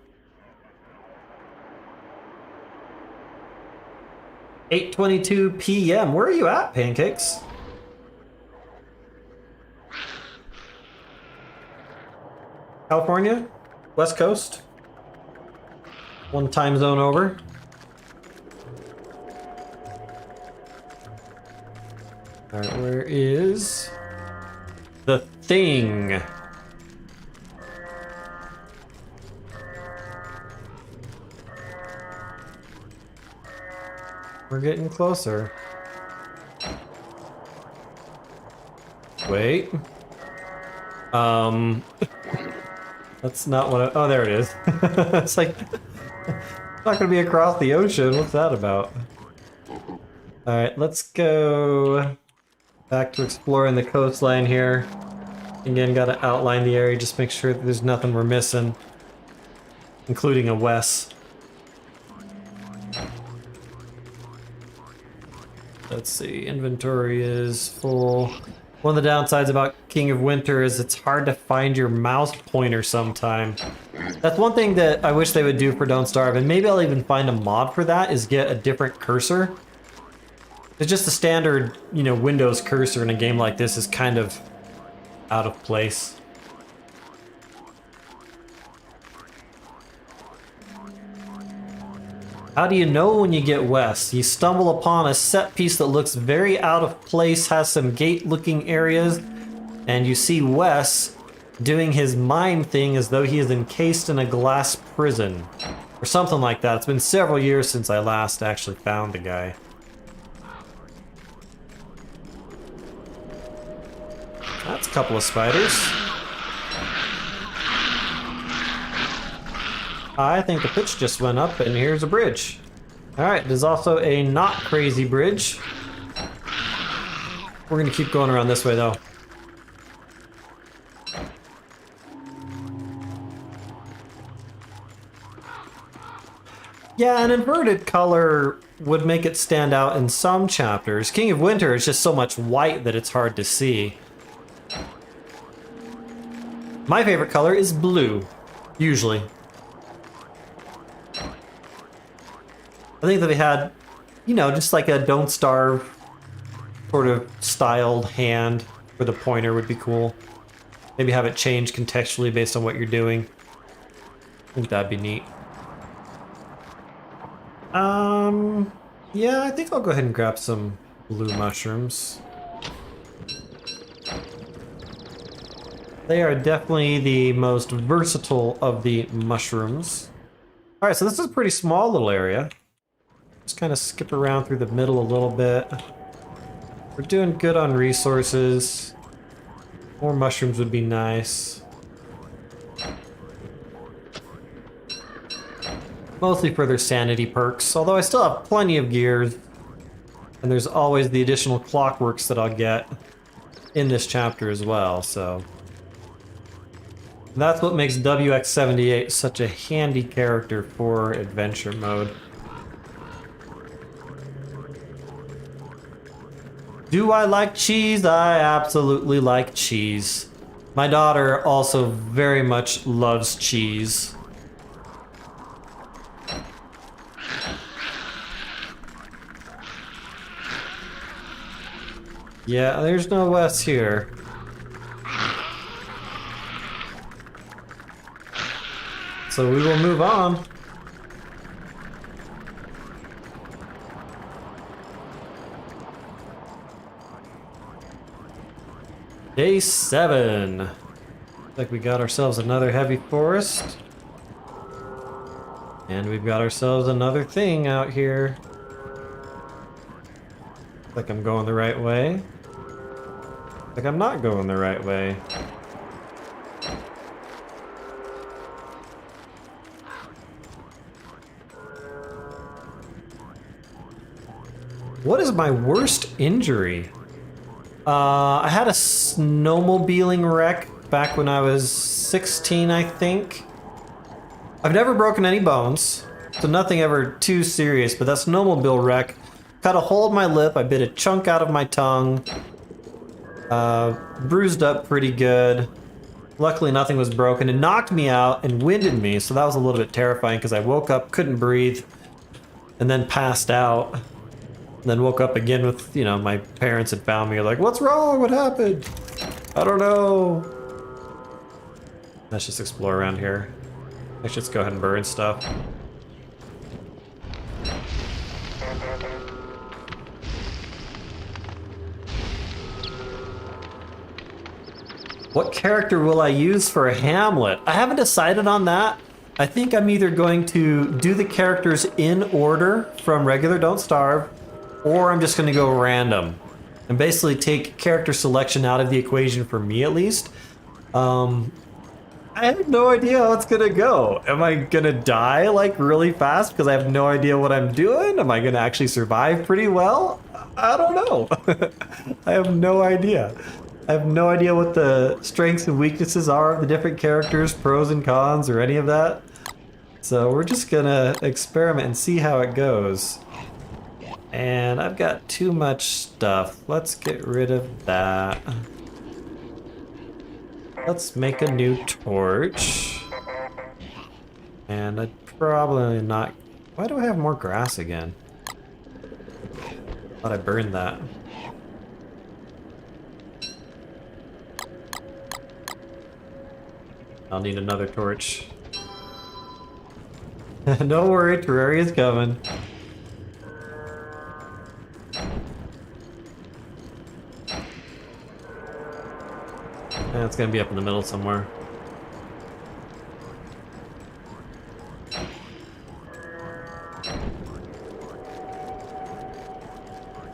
Speaker 1: 8:22 p.m. Where are you at, Pancakes? California? West Coast? One time zone over. Alright, where is the thing? We're getting closer. Wait. That's not what I... Oh, there it is. It's like... It's not gonna be across the ocean. What's that about? Alright, let's go back to exploring the coastline here. Again, gotta outline the area, just make sure that there's nothing we're missing. Including a Wes. Let's see, inventory is full. One of the downsides about King of Winter is it's hard to find your mouse pointer sometime. That's one thing that I wish they would do for Don't Starve, and maybe I'll even find a mod for that, is get a different cursor. It's just a standard, Windows cursor in a game like this is kind of out of place. How do you know when you get west? You stumble upon a set piece that looks very out of place, has some gate-looking areas, and you see Wes doing his mime thing as though he is encased in a glass prison. Or something like that. It's been several years since I last actually found the guy. That's a couple of spiders. I think the pitch just went up, and here's a bridge. Alright, there's also a not crazy bridge. We're gonna keep going around this way, though. Yeah, an inverted color would make it stand out in some chapters. King of Winter is just so much white that it's hard to see. My favorite color is blue, usually. I think that they had, just like a Don't Starve sort of styled hand for the pointer would be cool. Maybe have it change contextually based on what you're doing. I think that'd be neat. Yeah, I think I'll go ahead and grab some blue mushrooms. They are definitely the most versatile of the mushrooms. Alright, so this is a pretty small little area. Just kind of skip around through the middle a little bit. We're doing good on resources. More mushrooms would be nice. Mostly for their sanity perks, although I still have plenty of gears. And there's always the additional clockworks that I'll get in this chapter as well, so... That's what makes WX-78 such a handy character for adventure mode. Do I like cheese? I absolutely like cheese. My daughter also very much loves cheese. Yeah, there's no Wes here. So we will move on. Day 7. Looks like we got ourselves another heavy forest. And we've got ourselves another thing out here. Looks like I'm going the right way. Looks like I'm not going the right way. What is my worst injury? I had a snowmobiling wreck back when I was 16, I think. I've never broken any bones, so nothing ever too serious, but that snowmobile wreck cut a hole in my lip, I bit a chunk out of my tongue, bruised up pretty good. Luckily nothing was broken. It knocked me out and winded me, so that was a little bit terrifying because I woke up, couldn't breathe, and then passed out. And then woke up again with, you know, my parents had found me, like, what's wrong? What happened? I don't know. Let's just explore around here. Let's just go ahead and burn stuff. What character will I use for a Hamlet? I haven't decided on that. I think I'm either going to do the characters in order from regular Don't Starve, or I'm just going to go random and basically take character selection out of the equation for me at least. I have no idea how it's going to go. Am I going to die like really fast because I have no idea what I'm doing? Am I going to actually survive pretty well? I don't know. I have no idea. I have no idea what the strengths and weaknesses are of the different characters, pros and cons, or any of that. So we're just going to experiment and see how it goes. And I've got too much stuff. Let's get rid of that. Let's make a new torch. And I'd probably not... Why do I have more grass again? Thought I burned that. I'll need another torch. Don't worry, Terraria's coming. Yeah, it's gonna be up in the middle somewhere.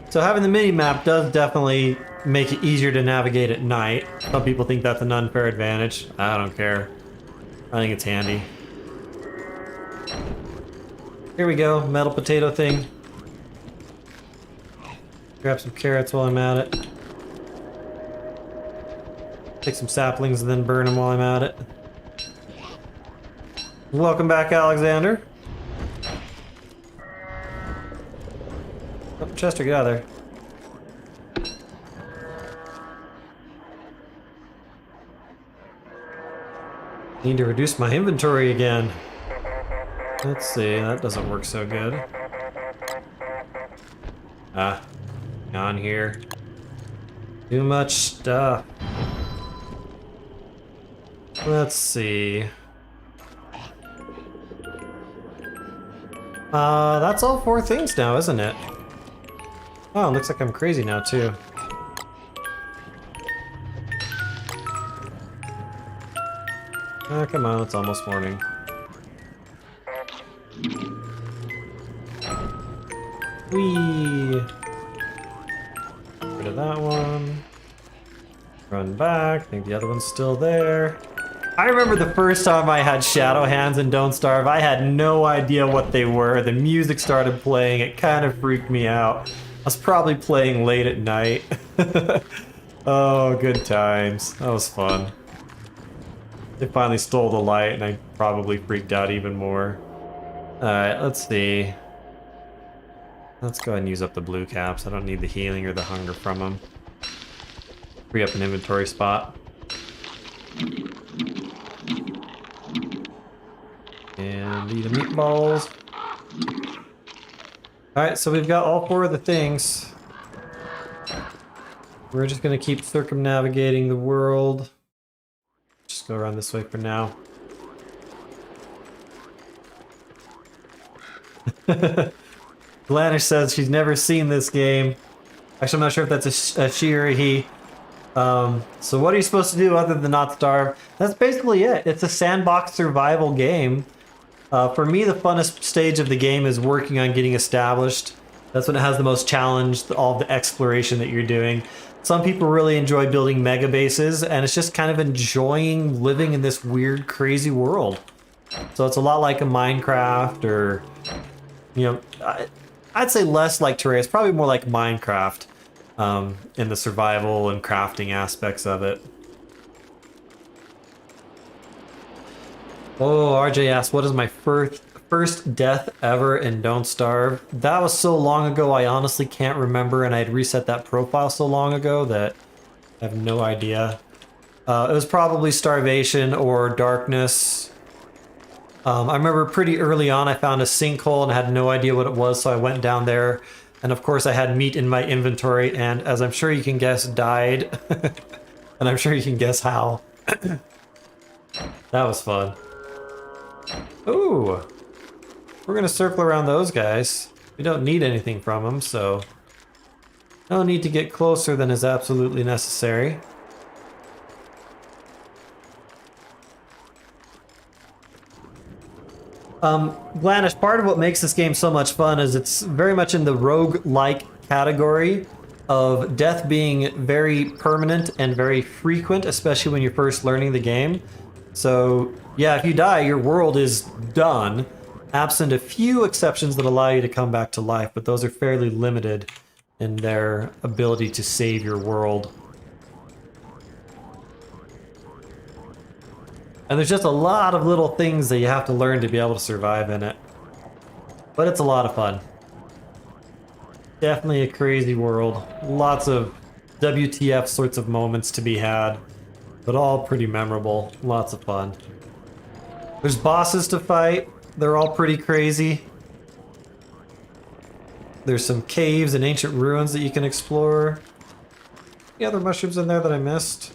Speaker 1: So having the mini-map does definitely make it easier to navigate at night. Some people think that's an unfair advantage. I don't care. I think it's handy. Here we go, metal potato thing. Grab some carrots while I'm at it. Take some saplings and then burn them while I'm at it. Welcome back, Alexander. Oh, Chester, get out of there. Need to reduce my inventory again. Let's see, that doesn't work so good. On here. Too much stuff. Let's see. That's all 4 things now, isn't it? Oh, it looks like I'm crazy now, too. Oh, come on, it's almost morning. Whee! Get rid of that one. Run back. I think the other one's still there. I remember the first time I had Shadow Hands in Don't Starve, I had no idea what they were. The music started playing, it kind of freaked me out. I was probably playing late at night. Oh, good times. That was fun. They finally stole the light, and I probably freaked out even more. Alright, let's see. Let's go ahead and use up the blue caps. I don't need the healing or the hunger from them. Free up an inventory spot. And eat the meatballs. Alright, so we've got all 4 of the things. We're just gonna keep circumnavigating the world. Just go around this way for now. Glanish says she's never seen this game. Actually, I'm not sure if that's a she or a he. So what are you supposed to do other than not starve? That's basically it. It's a sandbox survival game. For me, the funnest stage of the game is working on getting established. That's when it has the most challenge, all the exploration that you're doing. Some people really enjoy building mega bases, and it's just kind of enjoying living in this weird, crazy world. So it's a lot like a Minecraft, or, you know, I'd say less like Terraria. It's probably more like Minecraft in the survival and crafting aspects of it. Oh, RJ asked, what is my first death ever in Don't Starve? That was so long ago, I honestly can't remember, and I had reset that profile so long ago that I have no idea. It was probably starvation or darkness. I remember pretty early on I found a sinkhole and had no idea what it was, so I went down there. And of course I had meat in my inventory, and as I'm sure you can guess, died. And I'm sure you can guess how. That was fun. Ooh! We're gonna circle around those guys. We don't need anything from them, so no need to get closer than is absolutely necessary. Glanish, part of what makes this game so much fun is it's very much in the rogue-like category of death being very permanent and very frequent, especially when you're first learning the game. So yeah, if you die, your world is done, absent a few exceptions that allow you to come back to life, but those are fairly limited in their ability to save your world. And there's just a lot of little things that you have to learn to be able to survive in it. But it's a lot of fun. Definitely a crazy world. Lots of WTF sorts of moments to be had, but all pretty memorable. Lots of fun. There's bosses to fight. They're all pretty crazy. There's some caves and ancient ruins that you can explore. Any other mushrooms in there that I missed?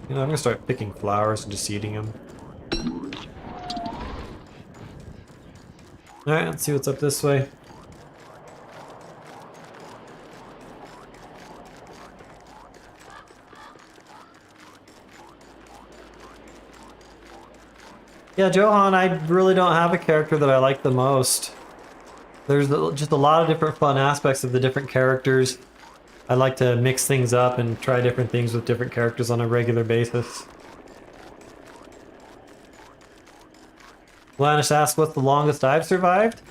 Speaker 1: You know, I'm gonna start picking flowers and just eating them. Alright, let's see what's up this way. Yeah, Johan, I really don't have a character that I like the most. There's just a lot of different fun aspects of the different characters. I like to mix things up and try different things with different characters on a regular basis. Glanish asks, what's the longest I've survived?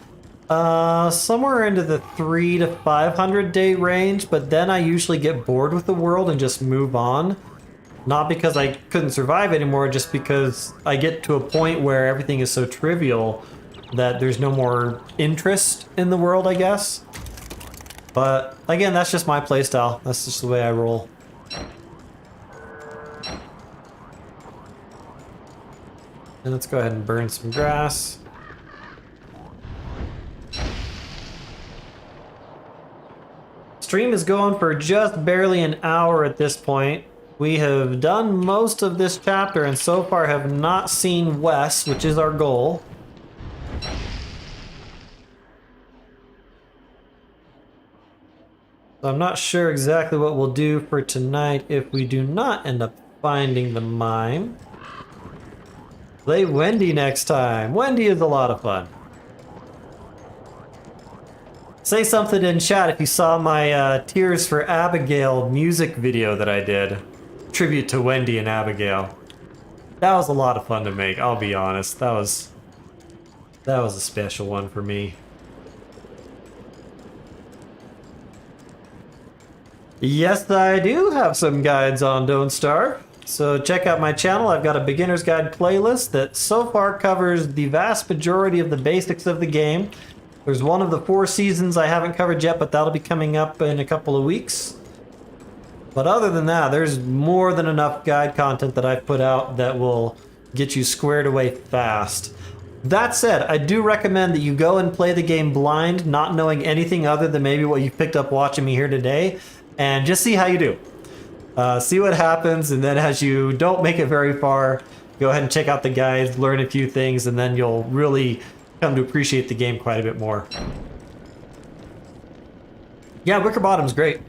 Speaker 1: Somewhere into the 300 to 500 day range, but then I usually get bored with the world and just move on. Not because I couldn't survive anymore, just because I get to a point where everything is so trivial that there's no more interest in the world, I guess. But again, that's just my playstyle. That's just the way I roll. And let's go ahead and burn some grass. Stream is going for just barely an hour at this point. We have done most of this chapter and so far have not seen Wes, which is our goal. So I'm not sure exactly what we'll do for tonight if we do not end up finding the mine. Play Wendy next time. Wendy is a lot of fun. Say something in chat if you saw my Tears for Abigail music video that I did. Tribute to Wendy and Abigail. That was a lot of fun to make, I'll be honest. That was a special one for me. Yes, I do have some guides on Don't Starve. So check out my channel. I've got a beginner's guide playlist that so far covers the vast majority of the basics of the game. There's one of the 4 seasons I haven't covered yet, but that'll be coming up in a couple of weeks. But other than that, there's more than enough guide content that I've put out that will get you squared away fast. That said, I do recommend that you go and play the game blind, not knowing anything other than maybe what you picked up watching me here today, and just see how you do. See what happens, and then as you don't make it very far, go ahead and check out the guides, learn a few things, and then you'll really come to appreciate the game quite a bit more. Yeah, Wicker Bottom's great.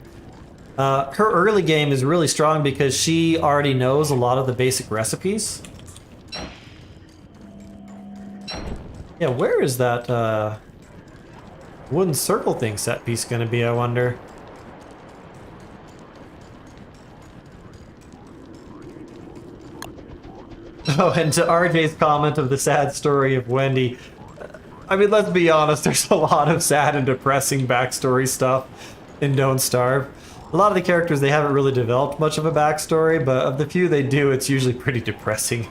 Speaker 1: Her early game is really strong because she already knows a lot of the basic recipes. Yeah, where is that wooden circle thing set piece going to be, I wonder? Oh, and to RJ's comment of the sad story of Wendy, I mean, let's be honest, there's a lot of sad and depressing backstory stuff in Don't Starve. A lot of the characters, they haven't really developed much of a backstory, but of the few they do, it's usually pretty depressing.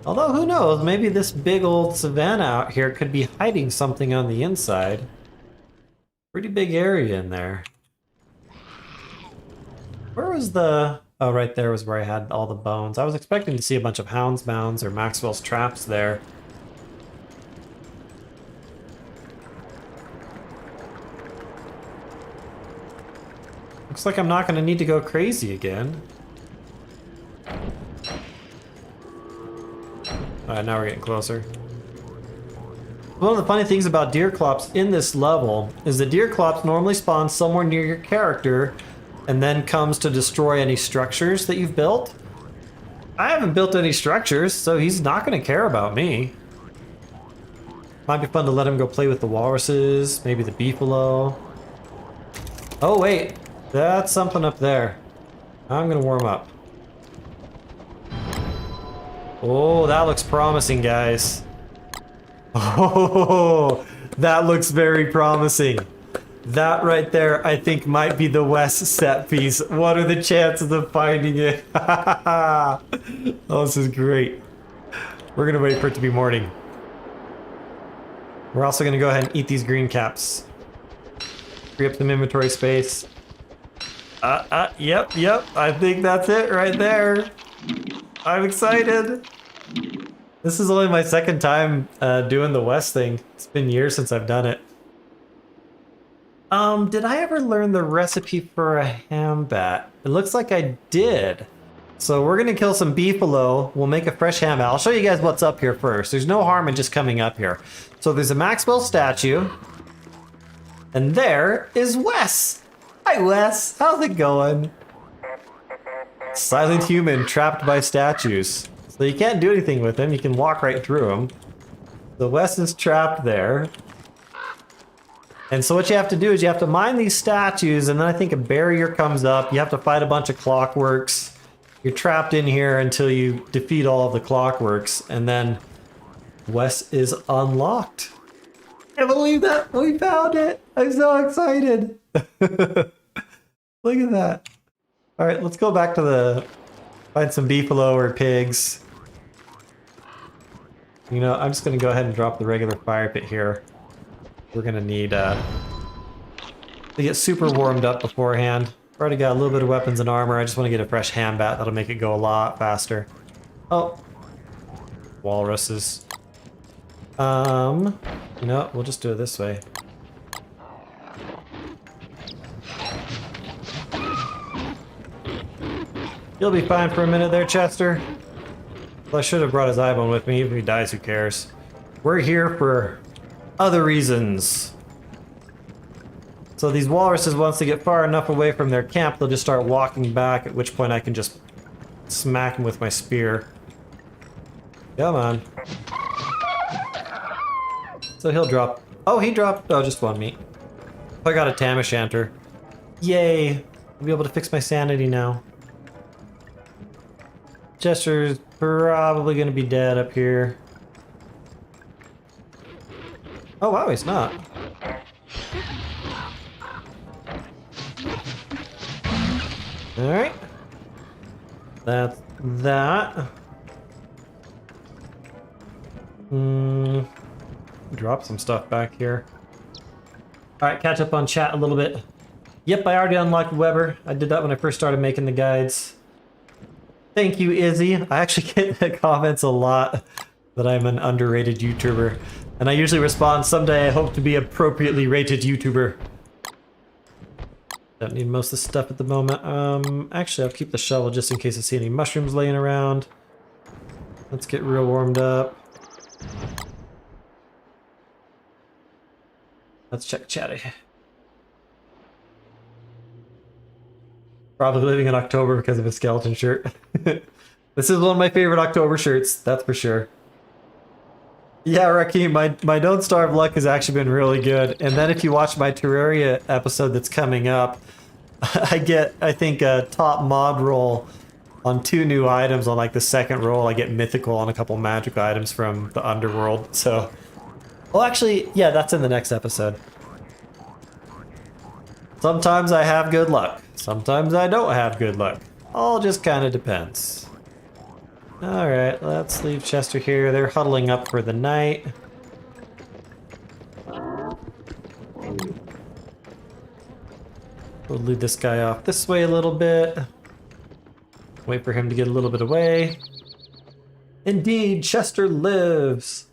Speaker 1: Although, who knows, maybe this big old savanna out here could be hiding something on the inside. Pretty big area in there. Where was the... Oh, right there was where I had all the bones. I was expecting to see a bunch of Hound's Mounds or Maxwell's Traps there. Looks like I'm not going to need to go crazy again. Alright, now we're getting closer. One of the funny things about deer clops in this level is the deer clops normally spawn somewhere near your character and then comes to destroy any structures that you've built. I haven't built any structures, so he's not going to care about me. Might be fun to let him go play with the walruses, maybe the beefalo. Oh wait, that's something up there. I'm going to warm up. Oh, that looks promising, guys. Oh, that looks very promising. That right there, I think, might be the West set piece. What are the chances of finding it? Oh, this is great. We're gonna wait for it to be morning. We're also gonna go ahead and eat these green caps. Free up some inventory space. Yep. I think that's it right there. I'm excited. This is only my second time doing the West thing. It's been years since I've done it. Did I ever learn the recipe for a ham bat? It looks like I did. So we're gonna kill some beefalo. We'll make a fresh ham bat. I'll show you guys what's up here first. There's no harm in just coming up here. So there's a Maxwell statue. And there is Wes. Hi, Wes. How's it going? Silent human trapped by statues. So you can't do anything with him. You can walk right through him. So Wes is trapped there. And so what you have to do is you have to mine these statues, and then I think a barrier comes up. You have to fight a bunch of clockworks. You're trapped in here until you defeat all of the clockworks, and then Wes is unlocked. I can't believe that! We found it! I'm so excited! Look at that. Alright, let's go back to the... Find some beefalo or pigs. You know, I'm just gonna go ahead and drop the regular fire pit here. We're gonna need to get super warmed up beforehand. Already got a little bit of weapons and armor. I just want to get a fresh ham bat. That'll make it go a lot faster. Oh, walruses. You know, we'll just do it this way. You'll be fine for a minute there, Chester. Well, I should have brought his eye bone with me. Even if he dies, who cares? We're here for other reasons. So these walruses, once they get far enough away from their camp, they'll just start walking back, at which point I can just smack them with my spear. Come on. So he'll drop... Oh, he dropped... Oh, just one meat. I got a tam o'shanter. Yay! I'll be able to fix my sanity now. Chester's probably going to be dead up here. Oh wow, he's not. Alright. That's that. Drop some stuff back here. Alright, catch up on chat a little bit. Yep, I already unlocked Weber. I did that when I first started making the guides. Thank you, Izzy. I actually get the comments a lot that I'm an underrated YouTuber. And I usually respond, someday I hope to be appropriately rated YouTuber. Don't need most of the stuff at the moment. Actually, I'll keep the shovel just in case I see any mushrooms laying around. Let's get real warmed up. Let's check chatty. Probably living in October because of a skeleton shirt. This is one of my favorite October shirts, that's for sure. Yeah, Rakeem, my Don't Starve luck has actually been really good. And then if you watch my Terraria episode that's coming up, I get, I think, a top mod roll on 2 new items. On like the second roll, I get mythical on a couple magical items from the underworld. So, well, actually, yeah, that's in the next episode. Sometimes I have good luck. Sometimes I don't have good luck. All just kind of depends. Alright, let's leave Chester here. They're huddling up for the night. We'll lead this guy off this way a little bit. Wait for him to get a little bit away. Indeed, Chester lives!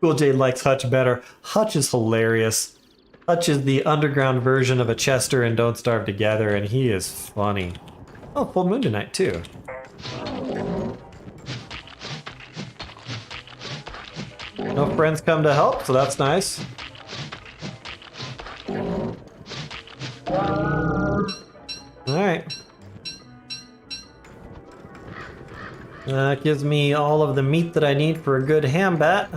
Speaker 1: Cool J likes Hutch better. Hutch is hilarious. Hutch is the underground version of a Chester and Don't Starve together, and he is funny. Oh, full moon tonight, too. No friends come to help, so that's nice. Alright. That gives me all of the meat that I need for a good ham bat.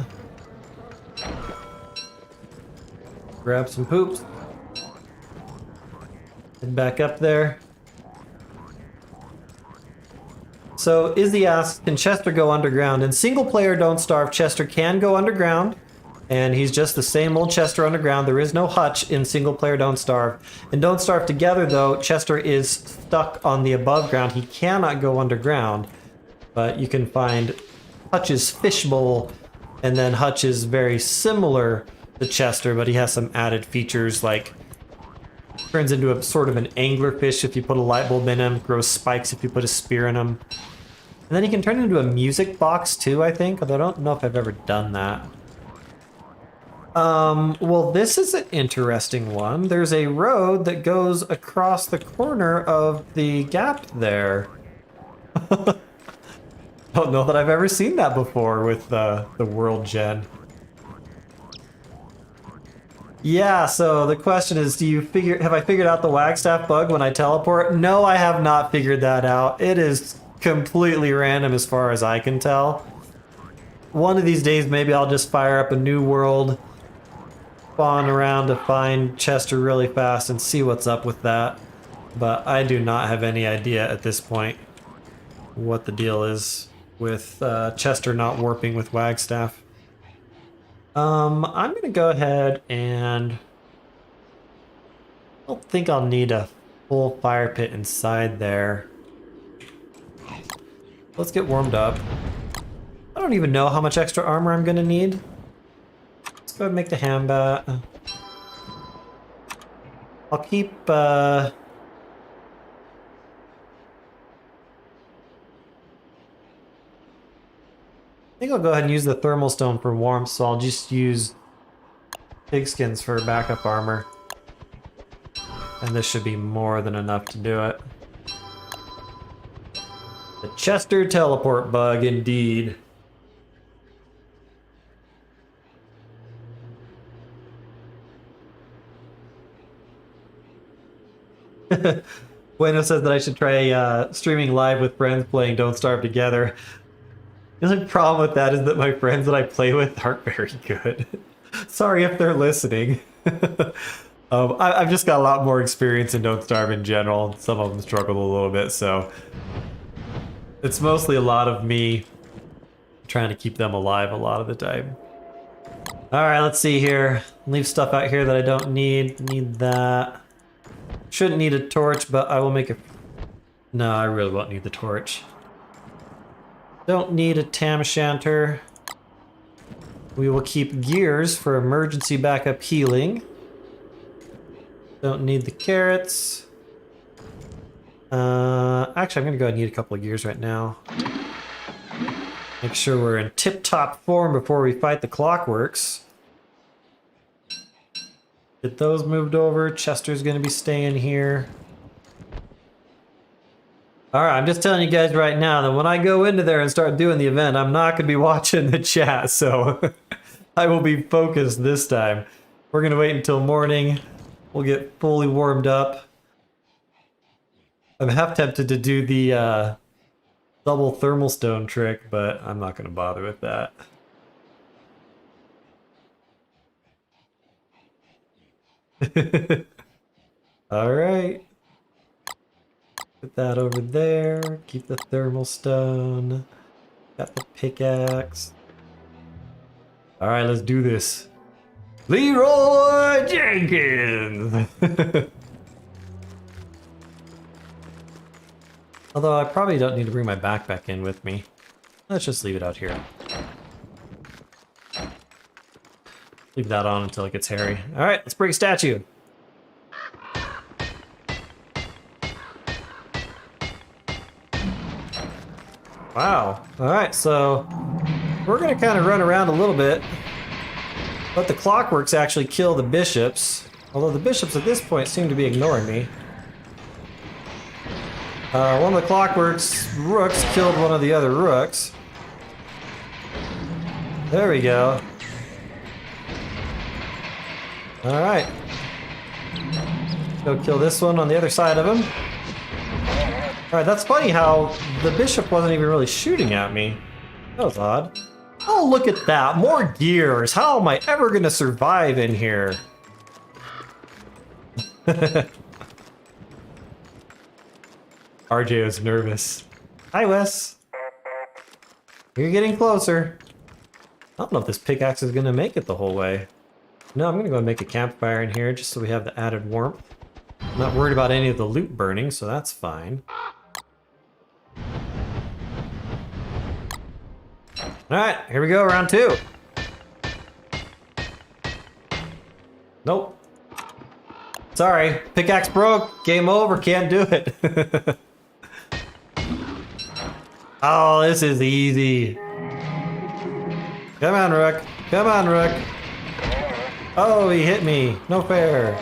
Speaker 1: Grab some poops. Head back up there. So Izzy asks, can Chester go underground? In single player Don't Starve, Chester can go underground. And he's just the same old Chester underground. There is no Hutch in single player Don't Starve. In Don't Starve Together though, Chester is stuck on the above ground. He cannot go underground. But you can find Hutch's fishbowl, and then Hutch is very similar to Chester, but he has some added features like turns into a sort of an anglerfish if you put a light bulb in him, grows spikes if you put a spear in him. And then he can turn into a music box too, I think, although I don't know if I've ever done that. Well, this is an interesting one. There's a road that goes across the corner of the gap there. Don't know that I've ever seen that before with the world gen. Yeah, so the question is, have I figured out the Wagstaff bug when I teleport? No, I have not figured that out. It is completely random as far as I can tell. One of these days, maybe I'll just fire up a new world, spawn around to find Chester really fast and see what's up with that. But I do not have any idea at this point what the deal is with Chester not warping with Wagstaff. I'm gonna go ahead and I don't think I'll need a full fire pit inside there. Let's get warmed up. I don't even know how much extra armor I'm gonna need. Let's go ahead and make the ham bat. I'll keep I think I'll go ahead and use the thermal stone for warmth, so I'll just use pigskins for backup armor. And this should be more than enough to do it. The Chester teleport bug, indeed. Bueno says that I should try streaming live with friends playing Don't Starve Together. The only problem with that is that my friends that I play with aren't very good. Sorry if they're listening. I've just got a lot more experience in Don't Starve in general. Some of them struggle a little bit, so it's mostly a lot of me trying to keep them alive a lot of the time. All right, let's see here. Leave stuff out here that I don't need. Need that. Shouldn't need a torch, but I will make a... No, I really won't need the torch. Don't need a tam shanter. We will keep gears for emergency backup healing. Don't need the carrots. Actually, I'm gonna go ahead and need a couple of gears right now. Make sure we're in tip-top form before we fight the clockworks. Get those moved over. Chester's gonna be staying here. Alright, I'm just telling you guys right now that when I go into there and start doing the event, I'm not gonna be watching the chat, so I will be focused this time. We're gonna wait until morning. We'll get fully warmed up. I'm half tempted to do the double thermal stone trick, but I'm not gonna bother with that. Alright. Put that over there. Keep the thermal stone. Got the pickaxe. Alright, let's do this. Leroy Jenkins! Although I probably don't need to bring my backpack in with me. Let's just leave it out here. Leave that on until it gets hairy. Alright, let's break a statue. Wow. Alright, so we're gonna kind of run around a little bit. Let the clockworks actually kill the bishops. Although the bishops at this point seem to be ignoring me. One of the clockworks rooks killed one of the other rooks. There we go. Alright. Go kill this one on the other side of him. Alright, that's funny how the bishop wasn't even really shooting at me. That was odd. Oh, look at that. More gears. How am I ever going to survive in here? RJ is nervous. Hi, Wes. You're getting closer. I don't know if this pickaxe is going to make it the whole way. No, I'm going to go and make a campfire in here just so we have the added warmth. I'm not worried about any of the loot burning, so that's fine. Alright, here we go, round 2. Nope. Sorry, pickaxe broke. Game over, can't do it. Oh, this is easy. Come on, Rook. Come on, Rook. Oh, he hit me. No fair.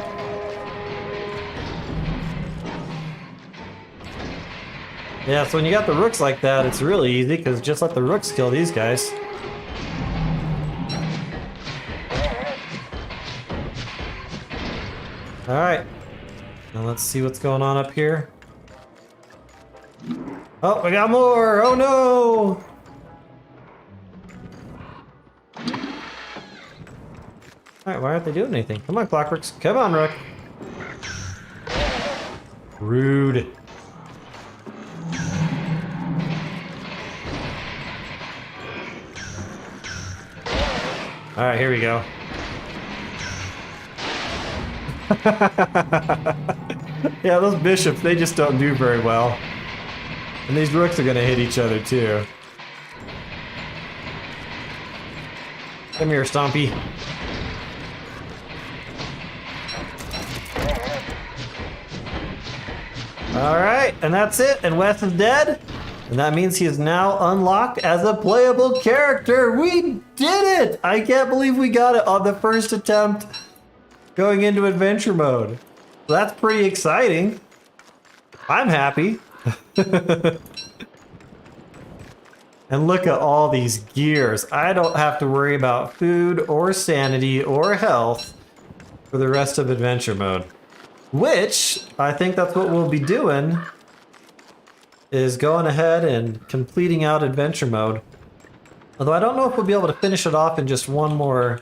Speaker 1: Yeah, so when you got the rooks like that, it's really easy, because just let the rooks kill these guys. Alright. Now let's see what's going on up here. Oh, we got more! Oh no! Alright, why aren't they doing anything? Come on, Clockworks. Come on, Rook. Rude. Alright, here we go. Yeah, those bishops, they just don't do very well. And these rooks are gonna hit each other too. Come here, Stompy. Alright, and that's it, and Wes is dead. And that means he is now unlocked as a playable character. We did it! I can't believe we got it on the first attempt going into adventure mode. So that's pretty exciting. I'm happy. And look at all these gears. I don't have to worry about food or sanity or health for the rest of adventure mode. Which, I think that's what we'll be doing, is going ahead and completing out adventure mode. Although I don't know if we'll be able to finish it off in just one more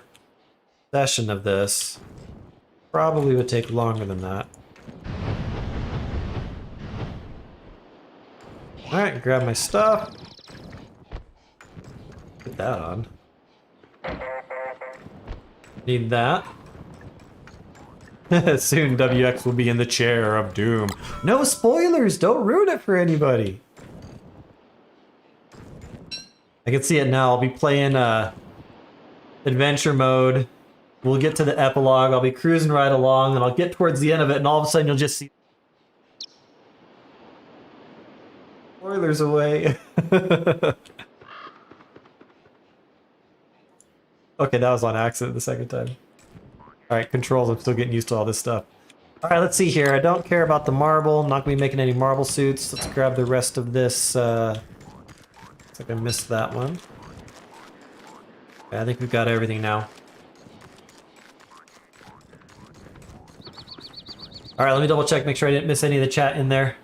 Speaker 1: session of this. Probably would take longer than that. Alright, grab my stuff. Put that on. Need that. Soon WX will be in the chair of doom. No spoilers! Don't ruin it for anybody! I can see it now. I'll be playing adventure mode. We'll get to the epilogue. I'll be cruising right along, and I'll get towards the end of it, and all of a sudden you'll just see spoilers away. Okay, that was on accident the second time. Alright, controls. I'm still getting used to all this stuff. Alright, let's see here. I don't care about the marble. I'm not going to be making any marble suits. Let's grab the rest of this. Looks like I missed that one. Okay, I think we've got everything now. Alright, let me double check, make sure I didn't miss any of the chat in there.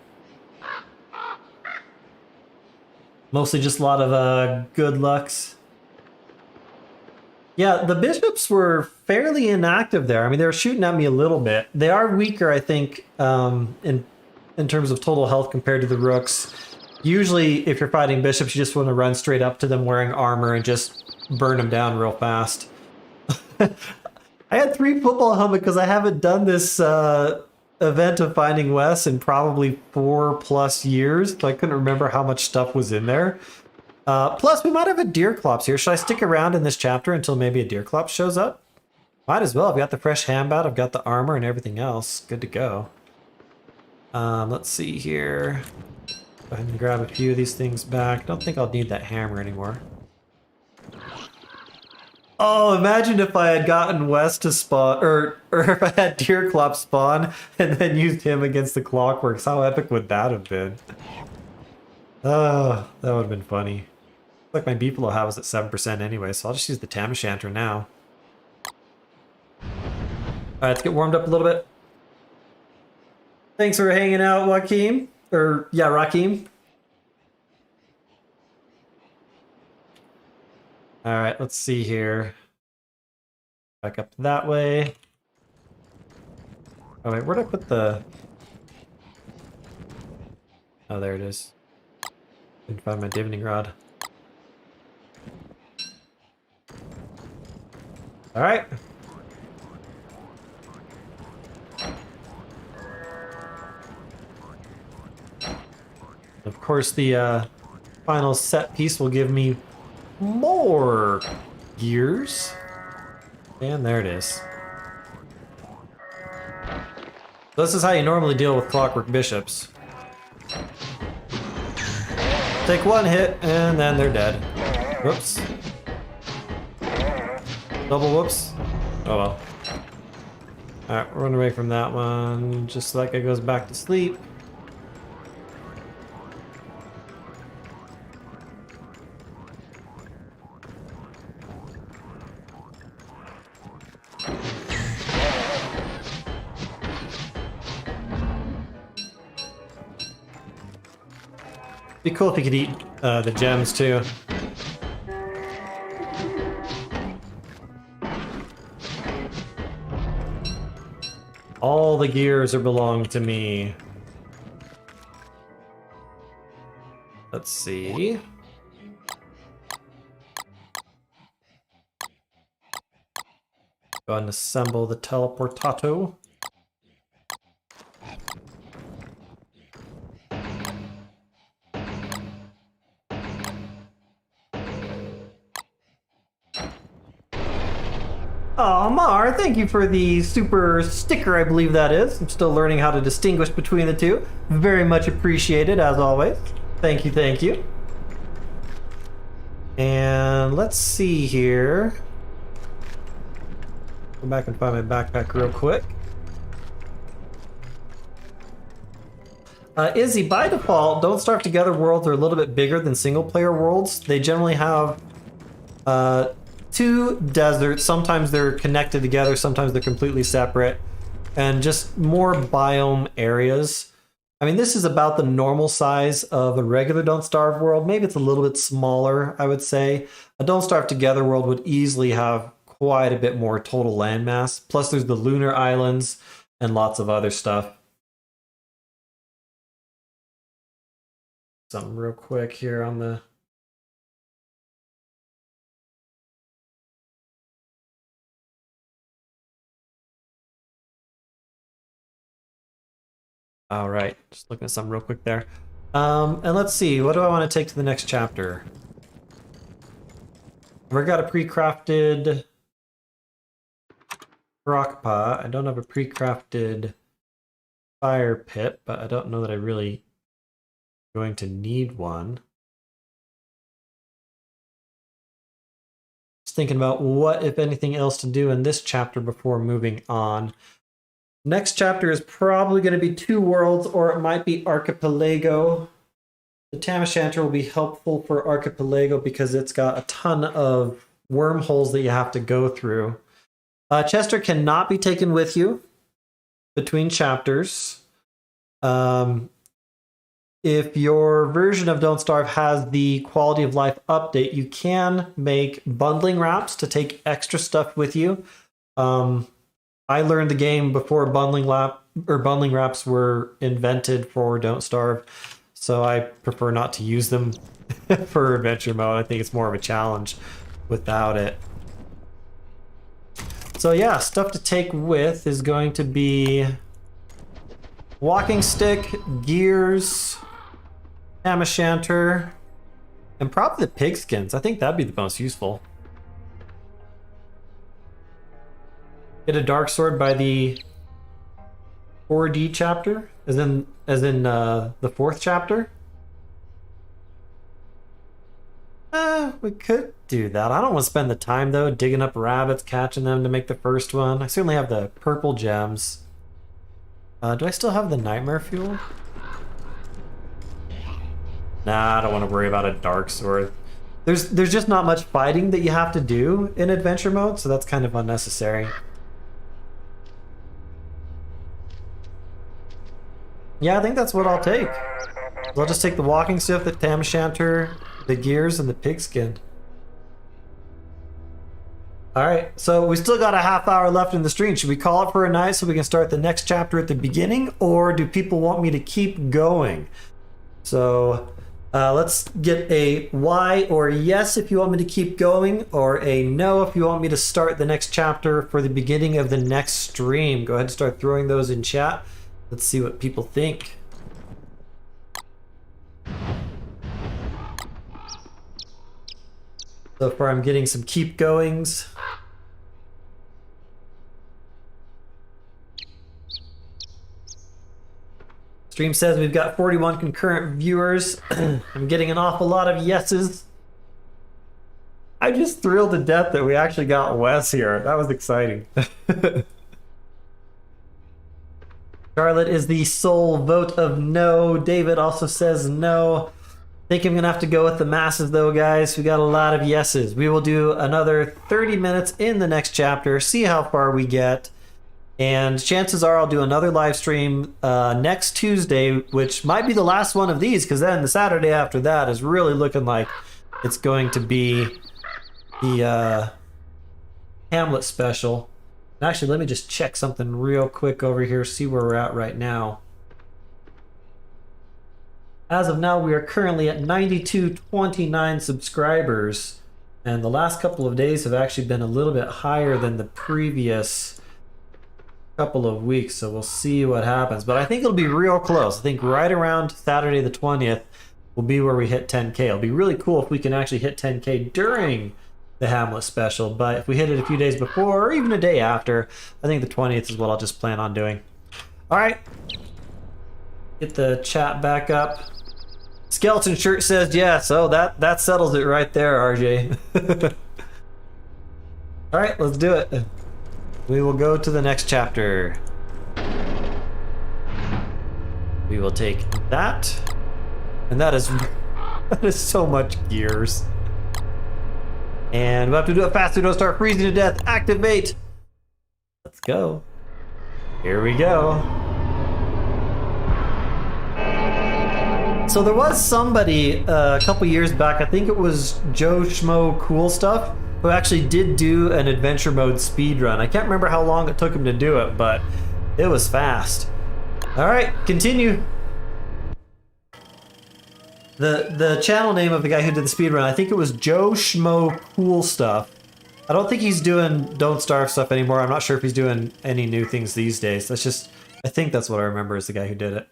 Speaker 1: Mostly just a lot of good lucks. Yeah, the bishops were fairly inactive there. I mean, they were shooting at me a little bit. They are weaker, I think, in terms of total health compared to the rooks. Usually, if you're fighting bishops, you just want to run straight up to them wearing armor and just burn them down real fast. I had 3 football helmets because I haven't done this event of Finding Wes in probably 4+ years. So I couldn't remember how much stuff was in there. Plus, we might have a deer clops here. Should I stick around in this chapter until maybe a deer clops shows up? Might as well. I've got the fresh handbat, I've got the armor and everything else. Good to go. Let's see here. Go ahead and grab a few of these things back. Don't think I'll need that hammer anymore. Oh, imagine if I had gotten Wes to spawn, or if I had deer clops spawn and then used him against the clockworks. How epic would that have been? Oh, that would have been funny. Like my beeple have is at 7% anyway, so I'll just use the Tam O'Shanter now. Alright, let's get warmed up a little bit. Thanks for hanging out, Joaquin. Or, yeah, Rakim. Alright, let's see here. Back up that way. Oh wait, where'd I put the... Oh, there it is. Didn't find my divining rod. Alright. Of course, the final set piece will give me more gears. And there it is. This is how you normally deal with clockwork bishops. Take one hit, and then they're dead. Whoops. Double whoops. Oh well. Alright, run away from that one, just like it goes back to sleep. Be cool if you could eat the gems too. All the gears are belong to me. Let's see. Go ahead and assemble the teleportato. Oh, Mar, thank you for the super sticker, I believe that is. I'm still learning how to distinguish between the two. Very much appreciated, as always. Thank you, thank you. And let's see here. Go back and find my backpack real quick. Izzy, by default, Don't Starve Together worlds are a little bit bigger than single-player worlds. They generally have 2 deserts. Sometimes they're connected together, sometimes they're completely separate, and just more biome areas. I mean, this is about the normal size of a regular Don't Starve world. Maybe it's a little bit smaller, I would say. A Don't Starve Together world would easily have quite a bit more total landmass. Plus, there's the lunar islands and lots of other stuff. Something real quick here on the... All right, just looking at something real quick there. And let's see, what do I want to take to the next chapter? We've got a pre-crafted rock pot. I don't have a pre-crafted fire pit, but I don't know that I really going to need one. Just thinking about what, if anything, else to do in this chapter before moving on. Next chapter is probably going to be 2 worlds, or it might be Archipelago. The Tam O'Shanter will be helpful for Archipelago because it's got a ton of wormholes that you have to go through. Chester cannot be taken with you between chapters. If your version of Don't Starve has the quality of life update, you can make bundling wraps to take extra stuff with you. I learned the game before bundling wraps were invented for Don't Starve, so I prefer not to use them for adventure mode. I think it's more of a challenge without it. So yeah, stuff to take with is going to be walking stick, gears, Tam O'Shanter, and probably the pigskins. I think that'd be the most useful. Get a dark sword by the 4D chapter, as in the 4th chapter. We could do that. I don't want to spend the time though digging up rabbits, catching them to make the first one. I certainly have the purple gems. Do I still have the nightmare fuel? Nah, I don't want to worry about a dark sword. There's just not much fighting that you have to do in adventure mode, so that's kind of unnecessary. Yeah, I think that's what I'll take. I'll just take the walking stick, the Tam O'Shanter, the gears, and the pigskin. Alright, so we still got a half hour left in the stream. Should we call it for a night so we can start the next chapter at the beginning, or do people want me to keep going? So let's get a Y or yes if you want me to keep going, or a no if you want me to start the next chapter for the beginning of the next stream. Go ahead and start throwing those in chat. Let's see what people think. So far I'm getting some keep goings. Stream says we've got 41 concurrent viewers. I'm getting an awful lot of yeses. I'm just thrilled to death that we actually got Wes here. That was exciting. Charlotte is the sole vote of no. David also says no. I think I'm gonna have to go with the masses though, guys. We got a lot of yeses. We will do another 30 minutes in the next chapter, see how far we get. And chances are I'll do another live stream next Tuesday, which might be the last one of these, because then the Saturday after that is really looking like it's going to be the Hamlet special. Actually, let me just check something real quick over here, see where we're at right now. As of now, we are currently at 9229 subscribers, and the last couple of days have actually been a little bit higher than the previous couple of weeks, so we'll see what happens. But I think it'll be real close. I think right around Saturday the 20th will be where we hit 10K. It'll be really cool if we can actually hit 10K during the Hamlet special, but if we hit it a few days before or even a day after, I think the 20th is what I'll just plan on doing. All right, get the chat back up. Skeleton Shirt says yes. Oh, that settles it right there, RJ. All right, let's do it. We will go to the next chapter. We will take that, and that is so much gears. And we'll have to do it fast so we don't start freezing to death. Activate. Let's go. Here we go. So there was somebody a couple years back, I think it was Joe Schmo Cool Stuff, who actually did do an adventure mode speed run. I can't remember how long it took him to do it, but it was fast. All right, continue. The channel name of the guy who did the speedrun, I think it was Joe Schmo Cool Stuff. I don't think he's doing Don't Starve stuff anymore. I'm not sure if he's doing any new things these days. I think that's what I remember is the guy who did it.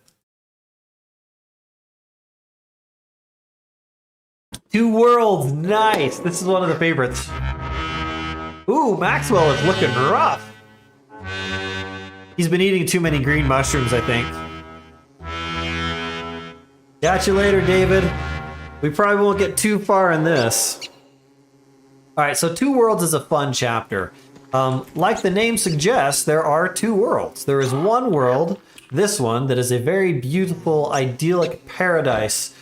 Speaker 1: 2 worlds, nice. This is one of the favorites. Ooh, Maxwell is looking rough. He's been eating too many green mushrooms, I think. Catch you later, David. We probably won't get too far in this. All right, so 2 worlds is a fun chapter. Like the name suggests, there are 2 worlds. There is one world, this one, that is a very beautiful, idyllic paradise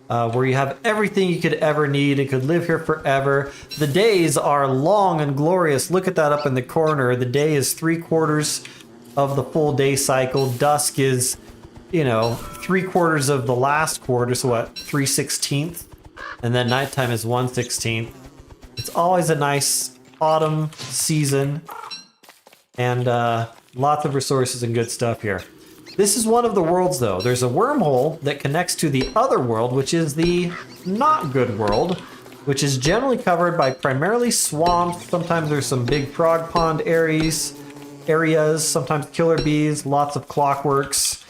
Speaker 1: where you have everything you could ever need and could live here forever. The days are long and glorious. Look at that up in the corner. The day is 3/4 of the full day cycle. Dusk is, you know, 3/4 of the last quarter, so what, 3/16? And then nighttime is 1/16. It's always a nice autumn season, and lots of resources and good stuff here. This is one of the worlds, though. There's a wormhole that connects to the other world, which is the not good world, which is generally covered by primarily swamps. Sometimes there's some big frog pond areas, sometimes killer bees, lots of clockworks,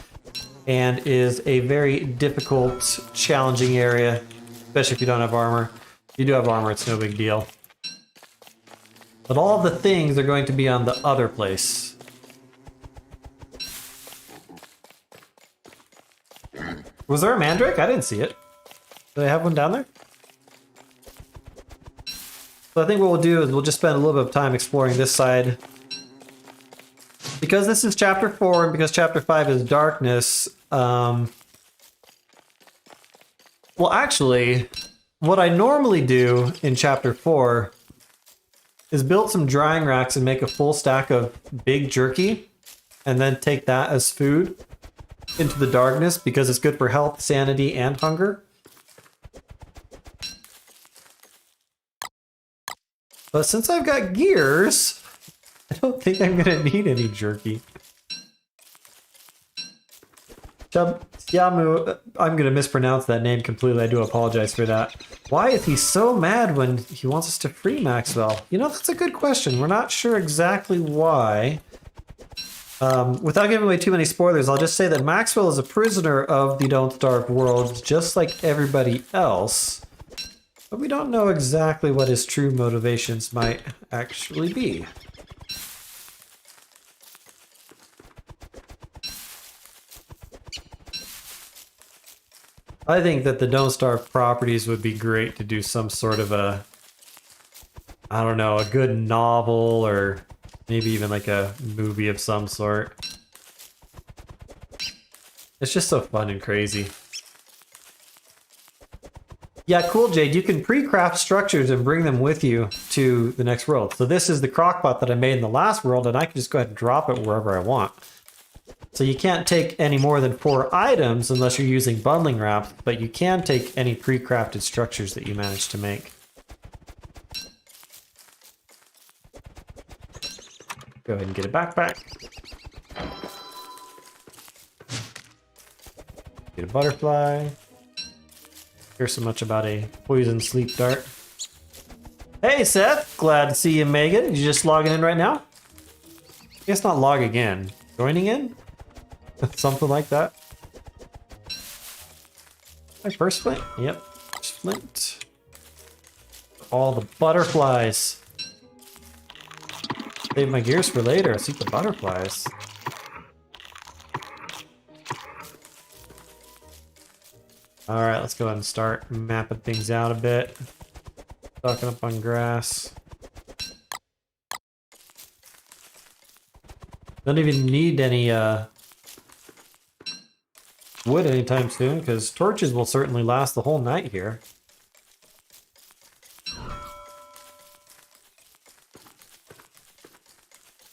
Speaker 1: and is a very difficult, challenging area, especially if you don't have armor. If you do have armor, it's no big deal. But all the things are going to be on the other place. Was there a mandrake? I didn't see it. Do they have one down there? So I think what we'll do is we'll just spend a little bit of time exploring this side. Because this is chapter 4 and because chapter 5 is darkness, well, actually, what I normally do in chapter 4 is build some drying racks and make a full stack of big jerky and then take that as food into the darkness because it's good for health, sanity, and hunger. But since I've got gears, I don't think I'm gonna need any jerky. Yamu, I'm gonna mispronounce that name completely. I do apologize for that. Why is he so mad when he wants us to free Maxwell? You know, that's a good question. We're not sure exactly why. Without giving away too many spoilers, I'll just say that Maxwell is a prisoner of the Don't Starve world, just like everybody else. But we don't know exactly what his true motivations might actually be. I think that the Don't Starve properties would be great to do some sort of a, I don't know, a good novel or maybe even like a movie of some sort. It's just so fun and crazy. Yeah, cool, Jade. You can pre-craft structures and bring them with you to the next world. So this is the crockpot that I made in the last world, and I can just go ahead and drop it wherever I want. So you can't take any more than 4 items unless you're using bundling wrap, but you can take any pre-crafted structures that you manage to make. Go ahead and get a backpack. Get a butterfly. Hear so much about a poison sleep dart. Hey Seth, glad to see you, Megan. You just logging in right now? I guess not logging in. Joining in? Something like that. My first flint? Yep. First flint. All the butterflies. Save my gears for later. See the butterflies. Alright, let's go ahead and start mapping things out a bit. Stocking up on grass. Don't even need any wood anytime soon, because torches will certainly last the whole night here.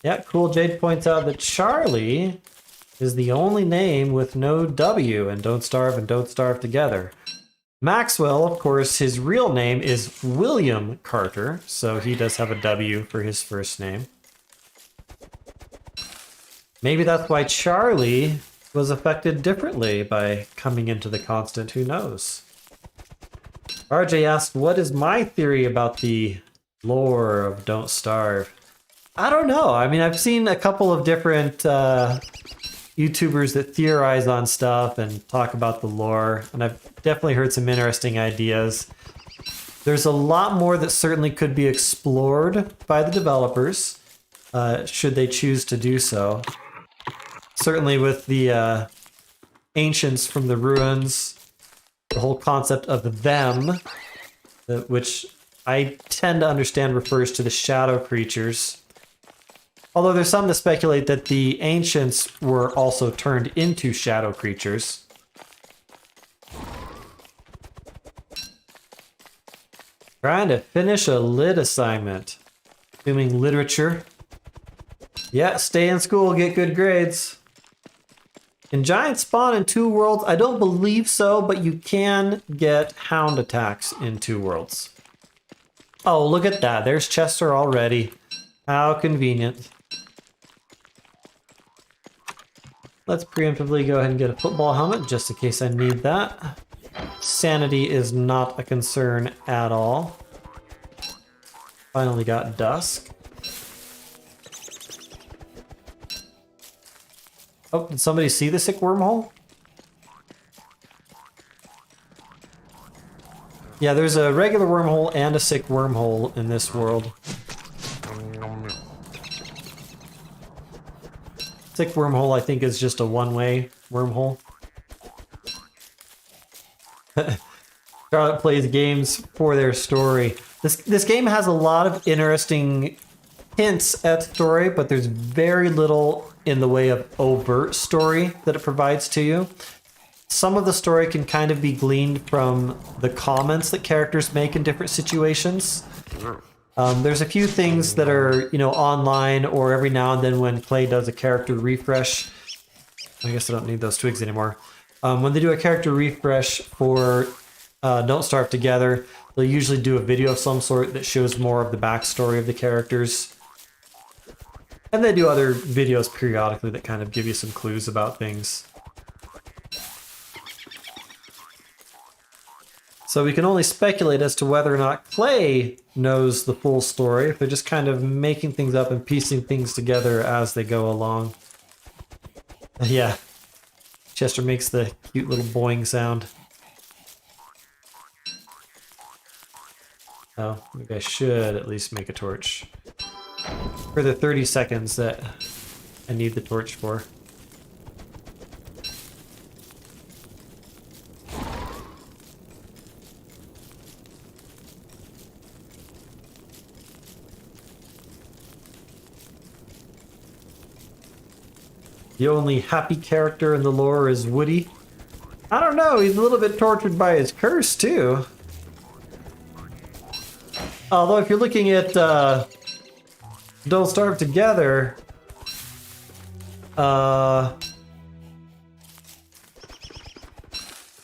Speaker 1: Yeah, Cool Jade points out that Charlie is the only name with no W in Don't Starve and Don't Starve together. Maxwell, of course, his real name is William Carter, so he does have a W for his first name. Maybe that's why Charlie was affected differently by coming into the constant, who knows? RJ asked, what is my theory about the lore of Don't Starve? I don't know. I mean, I've seen a couple of different YouTubers that theorize on stuff and talk about the lore, and I've definitely heard some interesting ideas. There's a lot more that certainly could be explored by the developers, should they choose to do so. Certainly with the ancients from the ruins, the whole concept of them, which I tend to understand refers to the shadow creatures. Although there's some that speculate that the ancients were also turned into shadow creatures. Trying to finish a lit assignment. Assuming literature. Yeah, stay in school, get good grades. Can giants spawn in 2 worlds? I don't believe so, but you can get hound attacks in 2 worlds. Oh, look at that. There's Chester already. How convenient. Let's preemptively go ahead and get a football helmet just in case I need that. Sanity is not a concern at all. Finally got dusk. Oh, did somebody see the sick wormhole? Yeah, there's a regular wormhole and a sick wormhole in this world. Sick wormhole, I think, is just a one-way wormhole. Charlotte plays games for their story. This game has a lot of interesting hints at story, but there's very little in the way of overt story that it provides to you. Some of the story can kind of be gleaned from the comments that characters make in different situations. There's a few things that are, online, or every now and then when Klei does a character refresh. I guess I don't need those twigs anymore. When they do a character refresh for Don't Starve Together, they'll usually do a video of some sort that shows more of the backstory of the characters. And they do other videos periodically that kind of give you some clues about things. So we can only speculate as to whether or not Klei knows the full story, if they're just kind of making things up and piecing things together as they go along. Yeah, Chester makes the cute little boing sound. Oh, maybe I should at least make a torch. For the 30 seconds that I need the torch for. The only happy character in the lore is Woody. I don't know, he's a little bit tortured by his curse too. Although if you're looking at Don't Starve Together,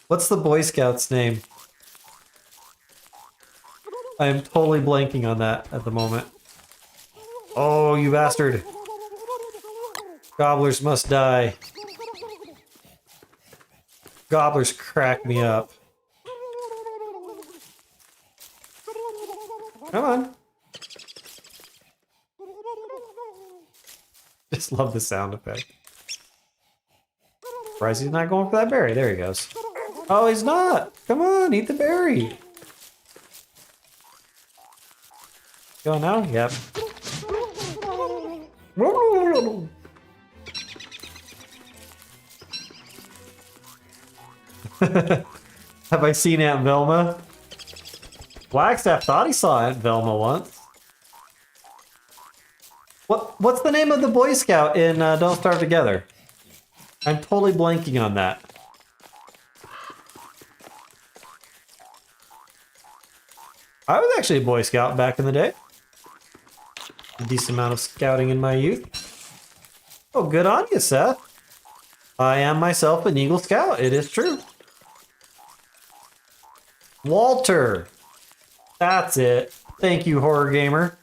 Speaker 1: what's the Boy Scout's name? I am totally blanking on that at the moment. Oh, you bastard. Gobblers must die. Gobblers crack me up. Come on. Just love the sound effect. Surprised he's not going for that berry. There he goes. Oh, he's not. Come on, eat the berry. Go now? Yep. Have I seen Aunt Velma? Flagstaff thought he saw Aunt Velma once. What's the name of the Boy Scout in Don't Starve Together? I'm totally blanking on that. I was actually a Boy Scout back in the day. A decent amount of scouting in my youth. Oh, good on you, Seth. I am myself an Eagle Scout. It is true. Walter. That's it. Thank you, Horror Gamer.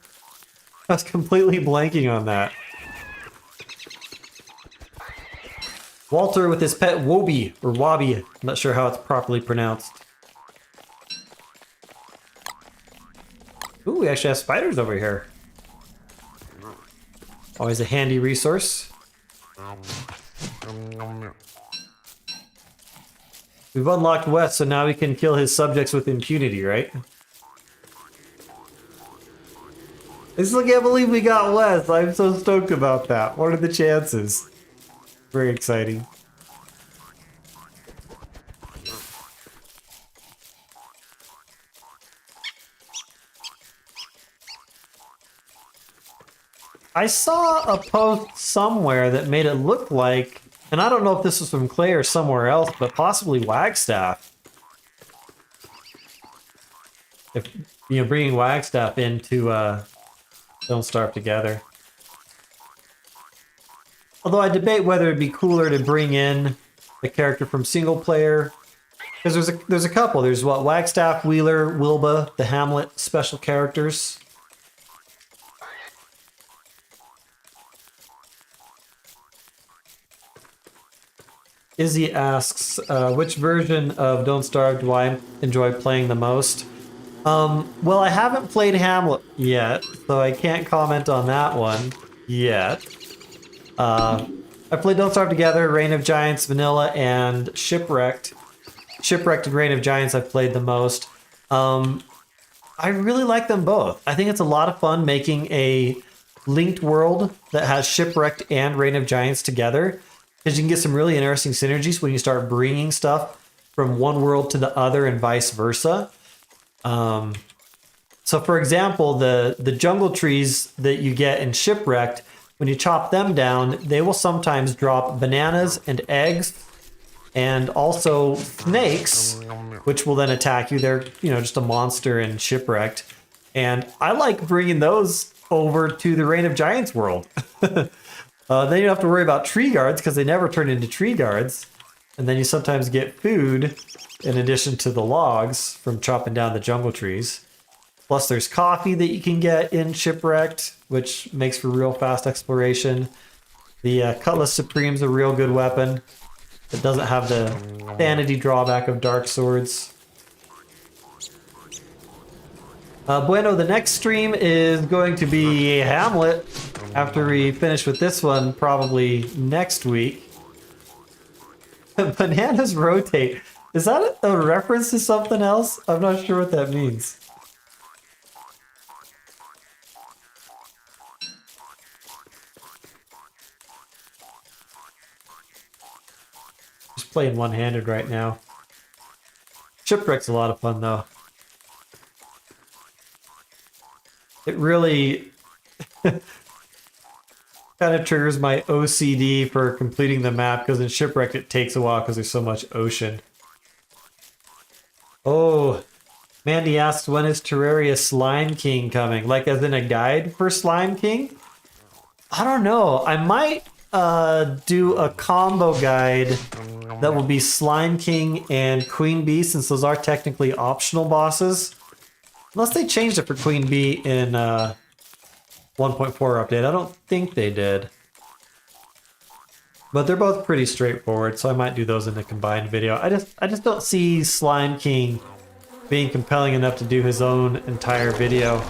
Speaker 1: I was completely blanking on that. Walter with his pet Wobie, or Wobby. I'm not sure how it's properly pronounced. Ooh, we actually have spiders over here. Always a handy resource. We've unlocked West, so now we can kill his subjects with impunity, right? I still can't believe we got Wes. I'm so stoked about that. What are the chances? Very exciting. I saw a post somewhere that made it look like, and I don't know if this was from Klei or somewhere else, but possibly Wagstaff. If bringing Wagstaff into Don't Starve Together. Although I debate whether it'd be cooler to bring in the character from single player, because there's a couple. There's Wagstaff, Wheeler, Wilbur, the Hamlet special characters. Izzy asks, which version of Don't Starve do I enjoy playing the most? Well, I haven't played Hamlet yet, so I can't comment on that one yet. I played Don't Starve Together, Reign of Giants, Vanilla, and Shipwrecked. Shipwrecked and Reign of Giants I've played the most. I really like them both. I think it's a lot of fun making a linked world that has Shipwrecked and Reign of Giants together, because you can get some really interesting synergies when you start bringing stuff from one world to the other and vice versa. So for example, the jungle trees that you get in Shipwrecked, when you chop them down, they will sometimes drop bananas and eggs and also snakes, which will then attack you. They're, just a monster in Shipwrecked. And I like bringing those over to the Reign of Giants world. Then you don't have to worry about tree guards because they never turn into tree guards. And then you sometimes get food in addition to the logs from chopping down the jungle trees. Plus there's coffee that you can get in Shipwrecked, which makes for real fast exploration. The Cutlass Supreme's a real good weapon. It doesn't have the sanity drawback of dark swords. Bueno, the next stream is going to be Hamlet after we finish with this one, probably next week. Bananas rotate. Is that a reference to something else? I'm not sure what that means. Just playing one-handed right now. Shipwreck's a lot of fun though. It really kind of triggers my OCD for completing the map, because in Shipwrecked it takes a while because there's so much ocean. Oh, Mandy asks, when is Terraria Slime King coming? Like as in a guide for Slime King? I don't know. I might do a combo guide that will be Slime King and Queen Bee, since those are technically optional bosses. Unless they changed it for Queen Bee in 1.4 update. I don't think they did. But they're both pretty straightforward, so I might do those in a combined video. I just don't see Slime King being compelling enough to do his own entire video.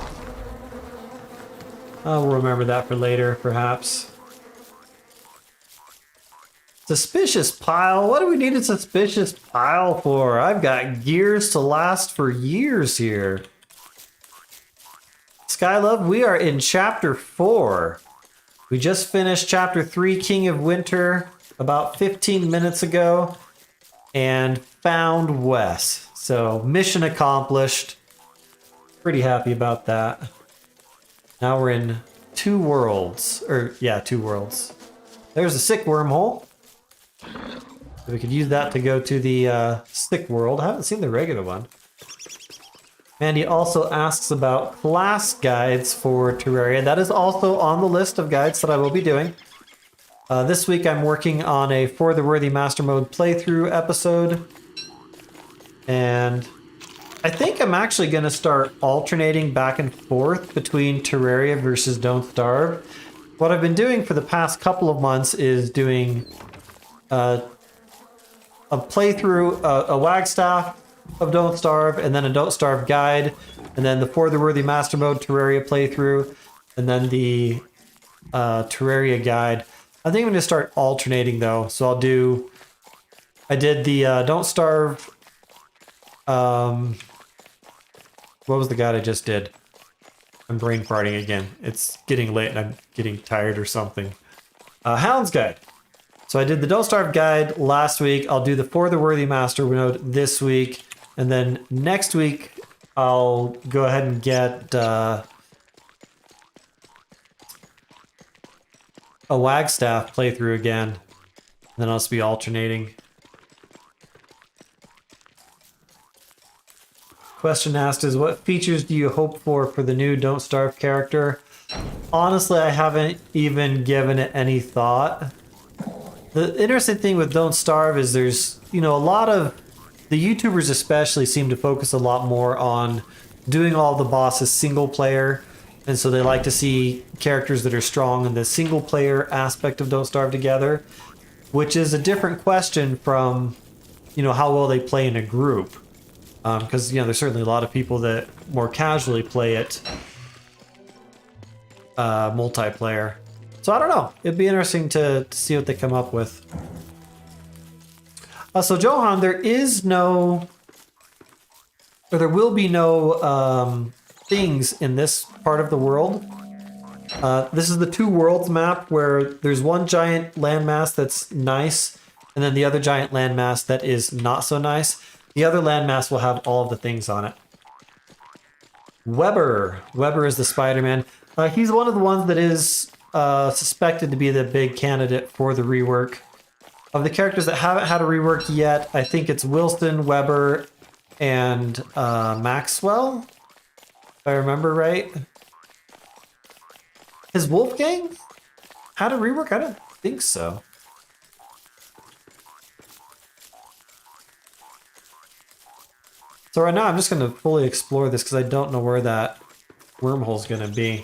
Speaker 1: We'll remember that for later, perhaps. Suspicious pile? What do we need a suspicious pile for? I've got gears to last for years here. Skylove, we are in Chapter 4. We just finished Chapter 3, King of Winter, about 15 minutes ago, and found Wes. So, mission accomplished. Pretty happy about that. Now we're in 2 worlds. Two worlds. There's a sick wormhole. We could use that to go to the sick world. I haven't seen the regular one. Mandy also asks about class guides for Terraria. That is also on the list of guides that I will be doing. This week I'm working on a For the Worthy Master Mode playthrough episode. And I think I'm actually going to start alternating back and forth between Terraria versus Don't Starve. What I've been doing for the past couple of months is doing a playthrough, a Wagstaff of Don't Starve, and then a Don't Starve guide, and then the For the Worthy Master Mode Terraria playthrough, and then the Terraria guide. I think I'm going to start alternating though. So I did the Don't Starve, what was the guide I just did? I'm brain farting again. It's getting late and I'm getting tired or something. Hound's Guide. So I did the Don't Starve guide last week. I'll do the For the Worthy Master node this week. And then next week, I'll go ahead and get a Wagstaff playthrough again. And then I'll just be alternating. Question asked is, what features do you hope for the new Don't Starve character? Honestly, I haven't even given it any thought. The interesting thing with Don't Starve is there's, a lot of the YouTubers especially seem to focus a lot more on doing all the bosses single player. And so they like to see characters that are strong in the single player aspect of Don't Starve together, which is a different question from, how well they play in a group. Because, there's certainly a lot of people that more casually play it multiplayer. So I don't know. It'd be interesting to see what they come up with. So Johan, there will be no things in this part of the world. This is the Two Worlds map where there's one giant landmass that's nice, and then the other giant landmass that is not so nice. The other landmass will have all of the things on it. Weber is the Spider-Man. He's one of the ones that is suspected to be the big candidate for the rework. Of the characters that haven't had a rework yet, I think it's Wilson, Weber, and Maxwell, if I remember right. Has Wolfgang had a rework? I don't think so. So right now I'm just going to fully explore this because I don't know where that wormhole's going to be.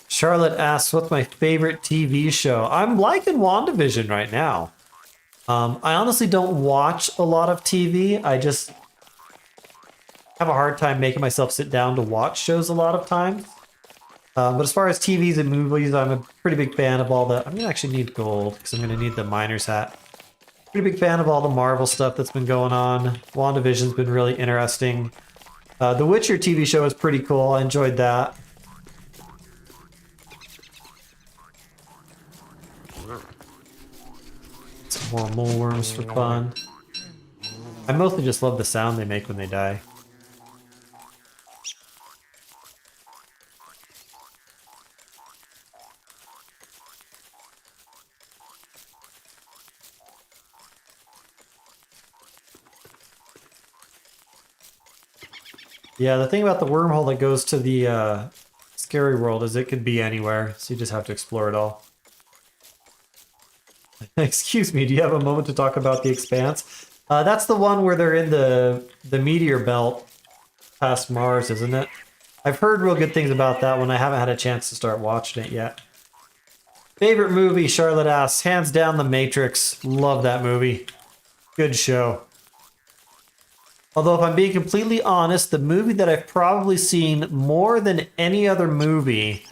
Speaker 1: Charlotte asks, what's my favorite TV show? I'm liking WandaVision right now. I honestly don't watch a lot of TV. I just have a hard time making myself sit down to watch shows a lot of times. But as far as TVs and movies, I'm a pretty big fan of all the... I'm going to actually need gold because I'm going to need the miner's hat. Pretty big fan of all the Marvel stuff that's been going on. WandaVision's been really interesting. The Witcher TV show is pretty cool. I enjoyed that. Some more mole worms for fun. I mostly just love the sound they make when they die. Yeah, the thing about the wormhole that goes to the scary world is it could be anywhere, so you just have to explore it all. Excuse me, do you have a moment to talk about The Expanse? That's the one where they're in the meteor belt past Mars, isn't it? I've heard real good things about that one. I haven't had a chance to start watching it yet. Favorite movie, Charlotte asks. Hands down, The Matrix. Love that movie. Good show. Although if I'm being completely honest, the movie that I've probably seen more than any other movie,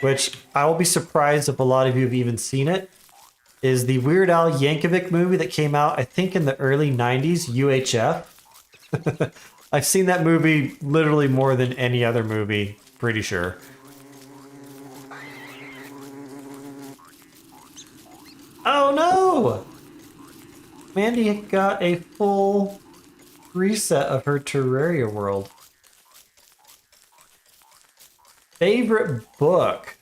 Speaker 1: which I will be surprised if a lot of you have even seen it, is the Weird Al Yankovic movie that came out, I think, in the early 90s, UHF. I've seen that movie literally more than any other movie, pretty sure. Oh no! Mandy got a full reset of her Terraria world. Favorite book?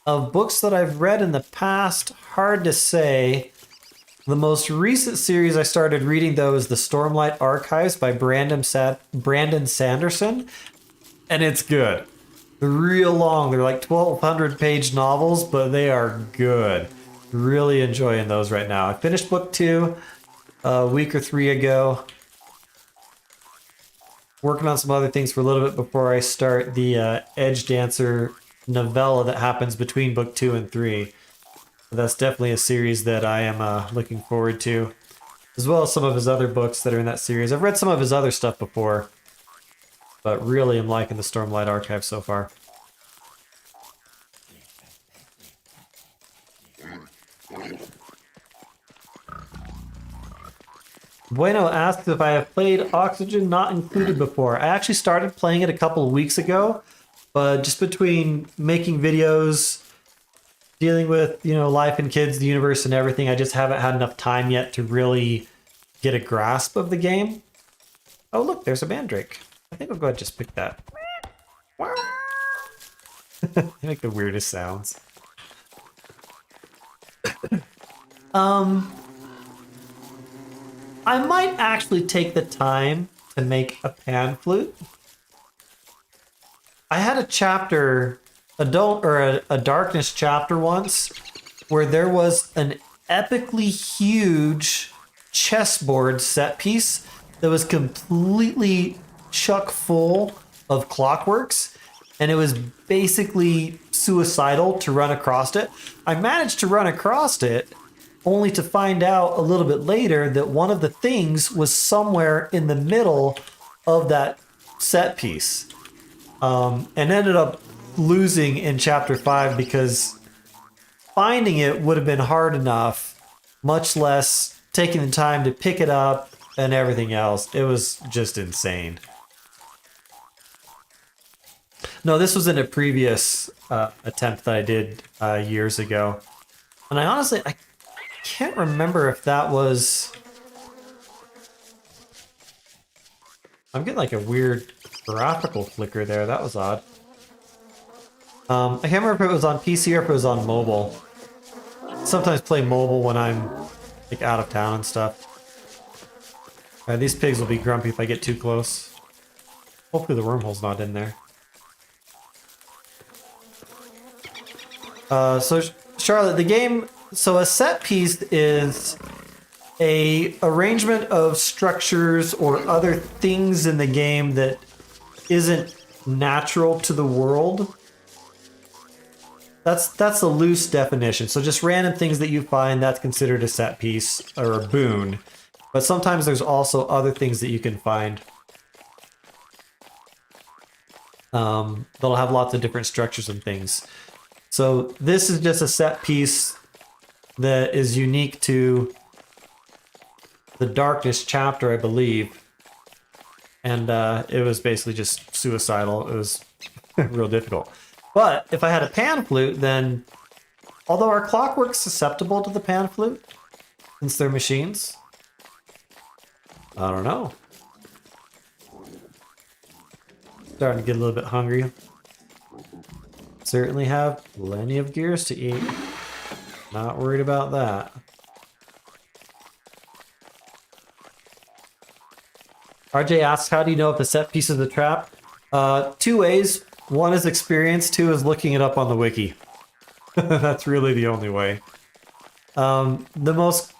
Speaker 1: Of books that I've read in the past, hard to say. The most recent series I started reading, though, is the Stormlight Archives by Brandon Sanderson, and it's good. They're real long. They're like 1,200-page novels, but they are good. Really enjoying those right now. I finished book 2 a week or 3 ago. Working on some other things for a little bit before I start the Edge Dancer novella that happens between book 2 and 3. That's definitely a series that I am looking forward to, as well as some of his other books that are in that series. I've read some of his other stuff before, but really am liking the Stormlight Archive so far. Bueno asks if I have played Oxygen Not Included before. I actually started playing it a couple of weeks ago, but just between making videos, dealing with, life and kids, the universe and everything, I just haven't had enough time yet to really get a grasp of the game. Oh, look, there's a mandrake. I think I'll go ahead and just pick that. They make the weirdest sounds. I might actually take the time to make a pan flute. I had a chapter, a darkness chapter once, where there was an epically huge chessboard set piece that was completely chock full of clockworks, and it was basically suicidal to run across it. I managed to run across it, only to find out a little bit later that one of the things was somewhere in the middle of that set piece. And ended up losing in chapter 5 because finding it would have been hard enough, much less taking the time to pick it up and everything else. It was just insane. No, this was in a previous attempt that I did years ago. And I can't remember if that was... I'm getting like a weird graphical flicker there. That was odd. I can't remember if it was on PC or if it was on mobile. Sometimes play mobile when I'm like out of town and stuff. Alright, these pigs will be grumpy if I get too close. Hopefully the wormhole's not in there. So Charlotte, the game... So a set piece is a arrangement of structures or other things in the game that isn't natural to the world. That's a loose definition. So just random things that you find, that's considered a set piece or a boon. But sometimes there's also other things that you can find. They'll have lots of different structures and things. So this is just a set piece that is unique to the darkness chapter, I believe. And it was basically just suicidal. It was real difficult. But if I had a pan flute, then although are clockworks susceptible to the pan flute since they're machines? I don't know. Starting to get a little bit hungry. Certainly have plenty of gears to eat. Not worried about that. RJ asks, how do you know if the set piece is a trap? Two ways. One is experience, two is looking it up on the wiki. That's really the only way. The most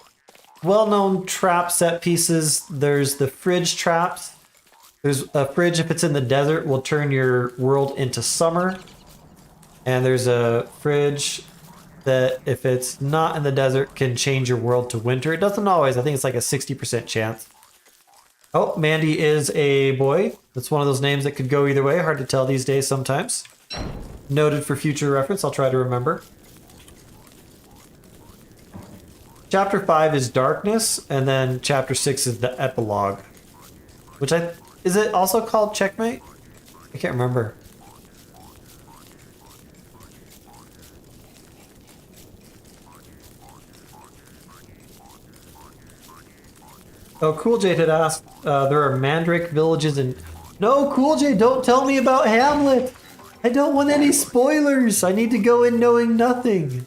Speaker 1: well-known trap set pieces, there's the fridge traps. There's a fridge, if it's in the desert, will turn your world into summer. And there's a fridge that, if it's not in the desert, can change your world to winter. It doesn't always. I think it's like a 60% chance. Oh, Mandy is a boy. That's one of those names that could go either way. Hard to tell these days sometimes. Noted for future reference. I'll try to remember. Chapter 5 is Darkness, and then Chapter 6 is the Epilogue. Which is it also called Checkmate? I can't remember. Oh, Cool J had asked, there are Mandrake villages in... No, Cool J, don't tell me about Hamlet! I don't want any spoilers! I need to go in knowing nothing!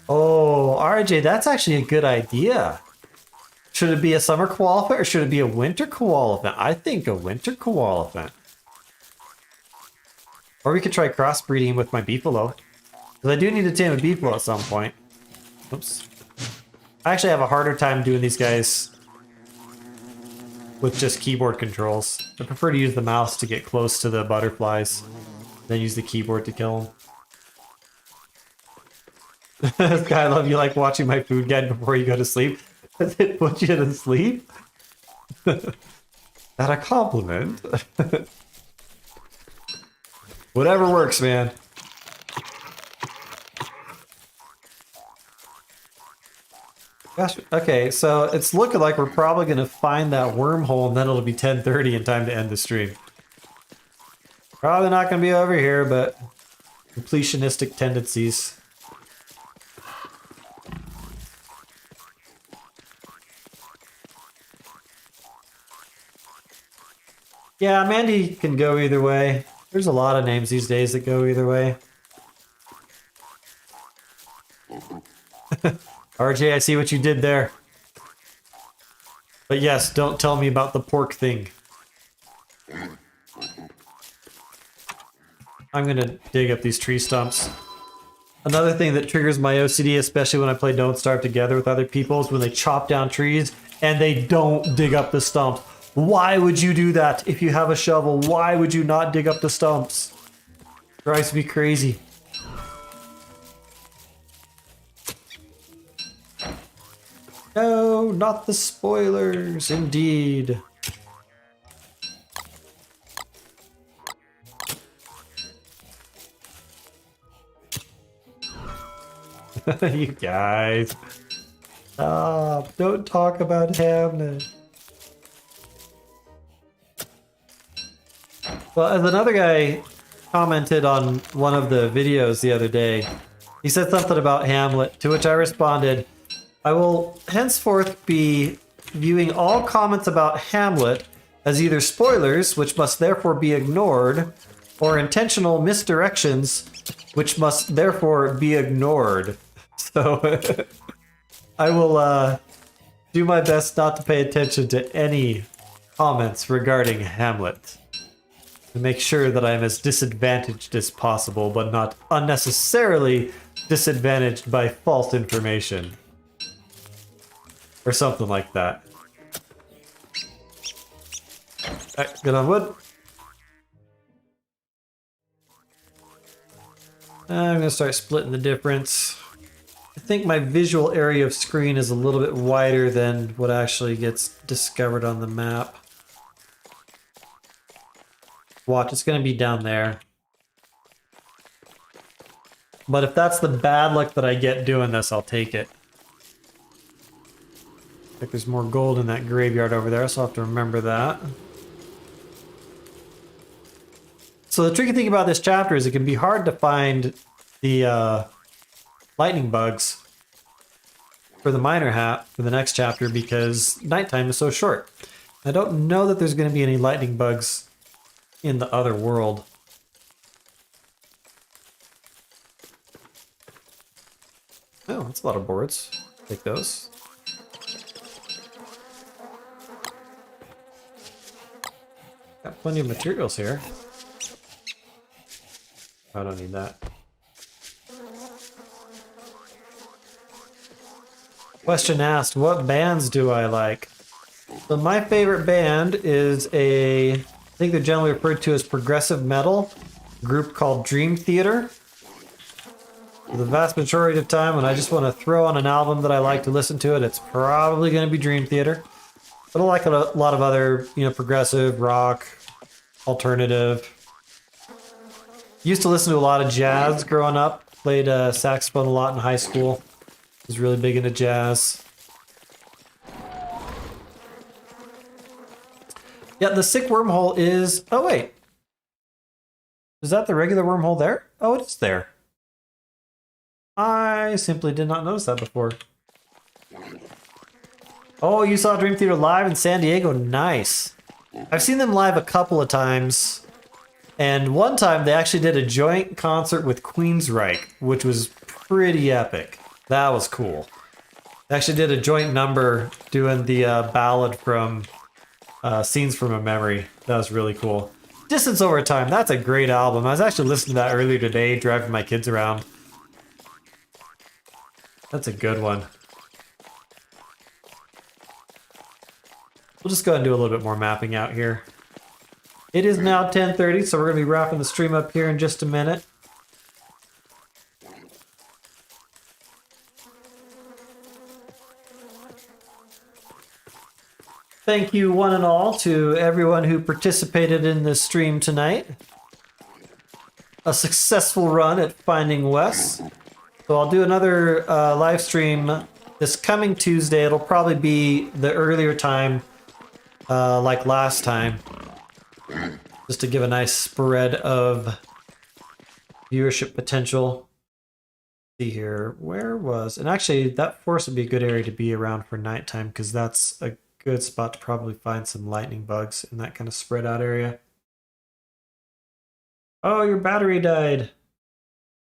Speaker 1: Oh, RJ, that's actually a good idea. Should it be a summer koalefant or should it be a winter koalefant? I think a winter koalefant. Or we could try crossbreeding with my beefalo. Because I do need to tame a beefalo at some point. Oops. I actually have a harder time doing these guys with just keyboard controls. I prefer to use the mouse to get close to the butterflies, then use the keyboard to kill them. Guy, I love you like watching my food guide before you go to sleep. Does it put you to sleep? That a compliment? Whatever works, man. Gosh, okay, so it's looking like we're probably gonna find that wormhole and then it'll be 10:30 in time to end the stream. Probably not gonna be over here, but completionistic tendencies. Yeah, Mandy can go either way. There's a lot of names these days that go either way. RJ, I see what you did there. But yes, don't tell me about the pork thing. I'm gonna dig up these tree stumps. Another thing that triggers my OCD, especially when I play Don't Starve together with other people, is when they chop down trees and they don't dig up the stumps. Why would you do that if you have a shovel? Why would you not dig up the stumps? Drives me crazy. No, not the spoilers, indeed. You guys. Stop, don't talk about Hamlet. Well, as another guy commented on one of the videos the other day, he said something about Hamlet, to which I responded, I will henceforth be viewing all comments about Hamlet as either spoilers, which must therefore be ignored, or intentional misdirections, which must therefore be ignored. So I will do my best not to pay attention to any comments regarding Hamlet, to make sure that I'm as disadvantaged as possible, but not unnecessarily disadvantaged by false information. Or something like that. Alright, get on wood. I'm gonna start splitting the difference. I think my visual area of screen is a little bit wider than what actually gets discovered on the map. Watch, it's gonna be down there. But if that's the bad luck that I get doing this, I'll take it. I think there's more gold in that graveyard over there, so I'll have to remember that. So the tricky thing about this chapter is it can be hard to find the lightning bugs for the miner hat for the next chapter because nighttime is so short. I don't know that there's going to be any lightning bugs in the other world. Oh, that's a lot of boards. Take those. Got plenty of materials here. I don't need that. Question asked, what bands do I like? So my favorite band is I think they're generally referred to as progressive metal, a group called Dream Theater. For the vast majority of time when I just want to throw on an album that I like to listen to it, it's probably going to be Dream Theater. But I like a lot of other, progressive, rock, alternative. Used to listen to a lot of jazz growing up. Played saxophone a lot in high school. Was really big into jazz. Yeah, the sick wormhole is... Oh, wait. Is that the regular wormhole there? Oh, it is there. I simply did not notice that before. Oh, you saw Dream Theater live in San Diego? Nice. I've seen them live a couple of times. And one time they actually did a joint concert with Queensryche, which was pretty epic. That was cool. They actually did a joint number doing the ballad from Scenes from a Memory. That was really cool. Distance Over Time, that's a great album. I was actually listening to that earlier today, driving my kids around. That's a good one. We'll just go ahead and do a little bit more mapping out here. It is now 10:30, so we're going to be wrapping the stream up here in just a minute. Thank you one and all to everyone who participated in this stream tonight. A successful run at Finding Wes. So I'll do another live stream this coming Tuesday, it'll probably be the earlier time, like last time, just to give a nice spread of viewership potential. See here, where was, and actually that forest would be a good area to be around for nighttime because that's a good spot to probably find some lightning bugs in that kind of spread out area. Oh, your battery died.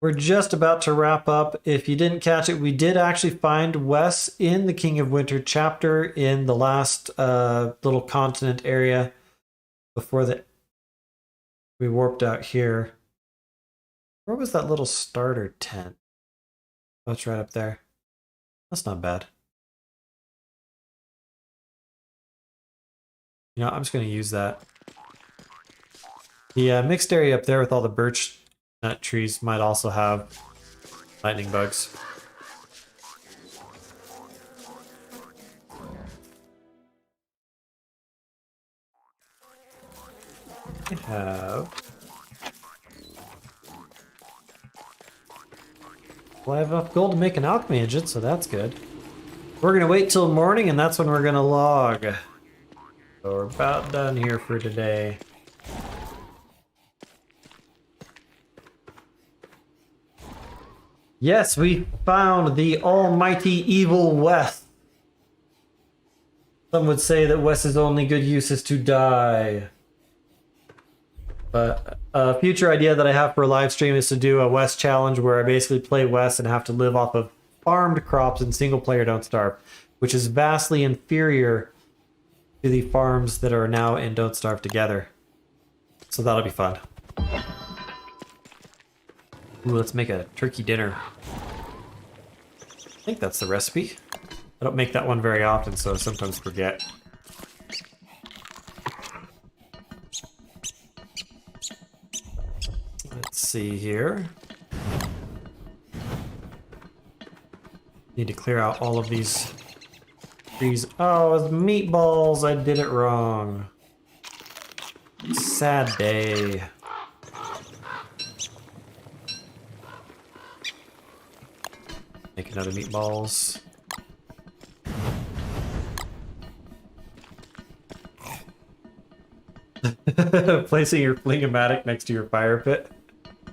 Speaker 1: We're just about to wrap up. If you didn't catch it, we did actually find Wes in the King of Winter chapter in the last little continent area before we warped out here. Where was that little starter tent? Oh, it's right up there. That's not bad. You know, I'm just going to use that. The mixed area up there with all the birch nut trees might also have lightning bugs. We have... Well, I have enough gold to make an alchemy engine, so that's good. We're going to wait till morning, and that's when we're going to log. So we're about done here for today. Yes, we found the almighty evil Wes. Some would say that Wes's only good use is to die. But a future idea that I have for a live stream is to do a Wes challenge where I basically play Wes and have to live off of farmed crops in single player Don't Starve, which is vastly inferior to the farms that are now in Don't Starve together. So that'll be fun. Ooh, let's make a turkey dinner. I think that's the recipe. I don't make that one very often, so I sometimes forget. Let's see here. Need to clear out all of these trees. Oh, it's meatballs. I did it wrong. Sad day. Make another meatballs. Placing your fling-o-matic next to your fire pit. A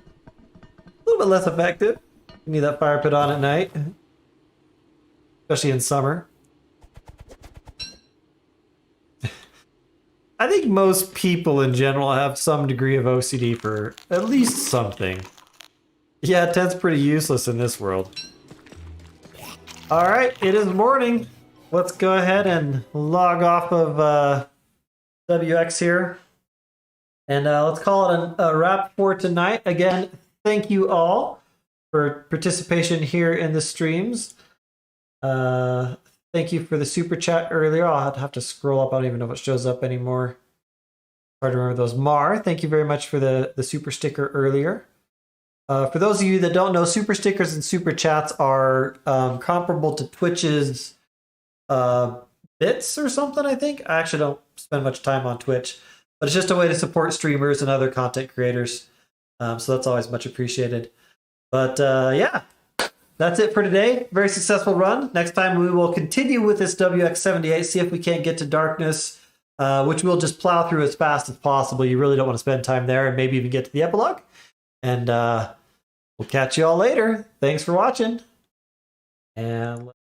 Speaker 1: little bit less effective. You need that fire pit on at night. Especially in summer. I think most people in general have some degree of OCD for at least something. Yeah, tent's pretty useless in this world. Alright, it is morning. Let's go ahead and log off of WX here. And let's call it a wrap for tonight. Again, thank you all for participation here in the streams. Thank you for the super chat earlier. I'll have to scroll up. I don't even know if it shows up anymore. Hard to remember those. Mar, thank you very much for the super sticker earlier. For those of you that don't know, super stickers and super chats are comparable to Twitch's bits or something, I think. I actually don't spend much time on Twitch, but it's just a way to support streamers and other content creators. So that's always much appreciated. But yeah, that's it for today. Very successful run. Next time we will continue with this WX-78, see if we can't get to darkness, which we'll just plow through as fast as possible. You really don't want to spend time there, and maybe even get to the epilogue. And we'll catch you all later. Thanks for watching. And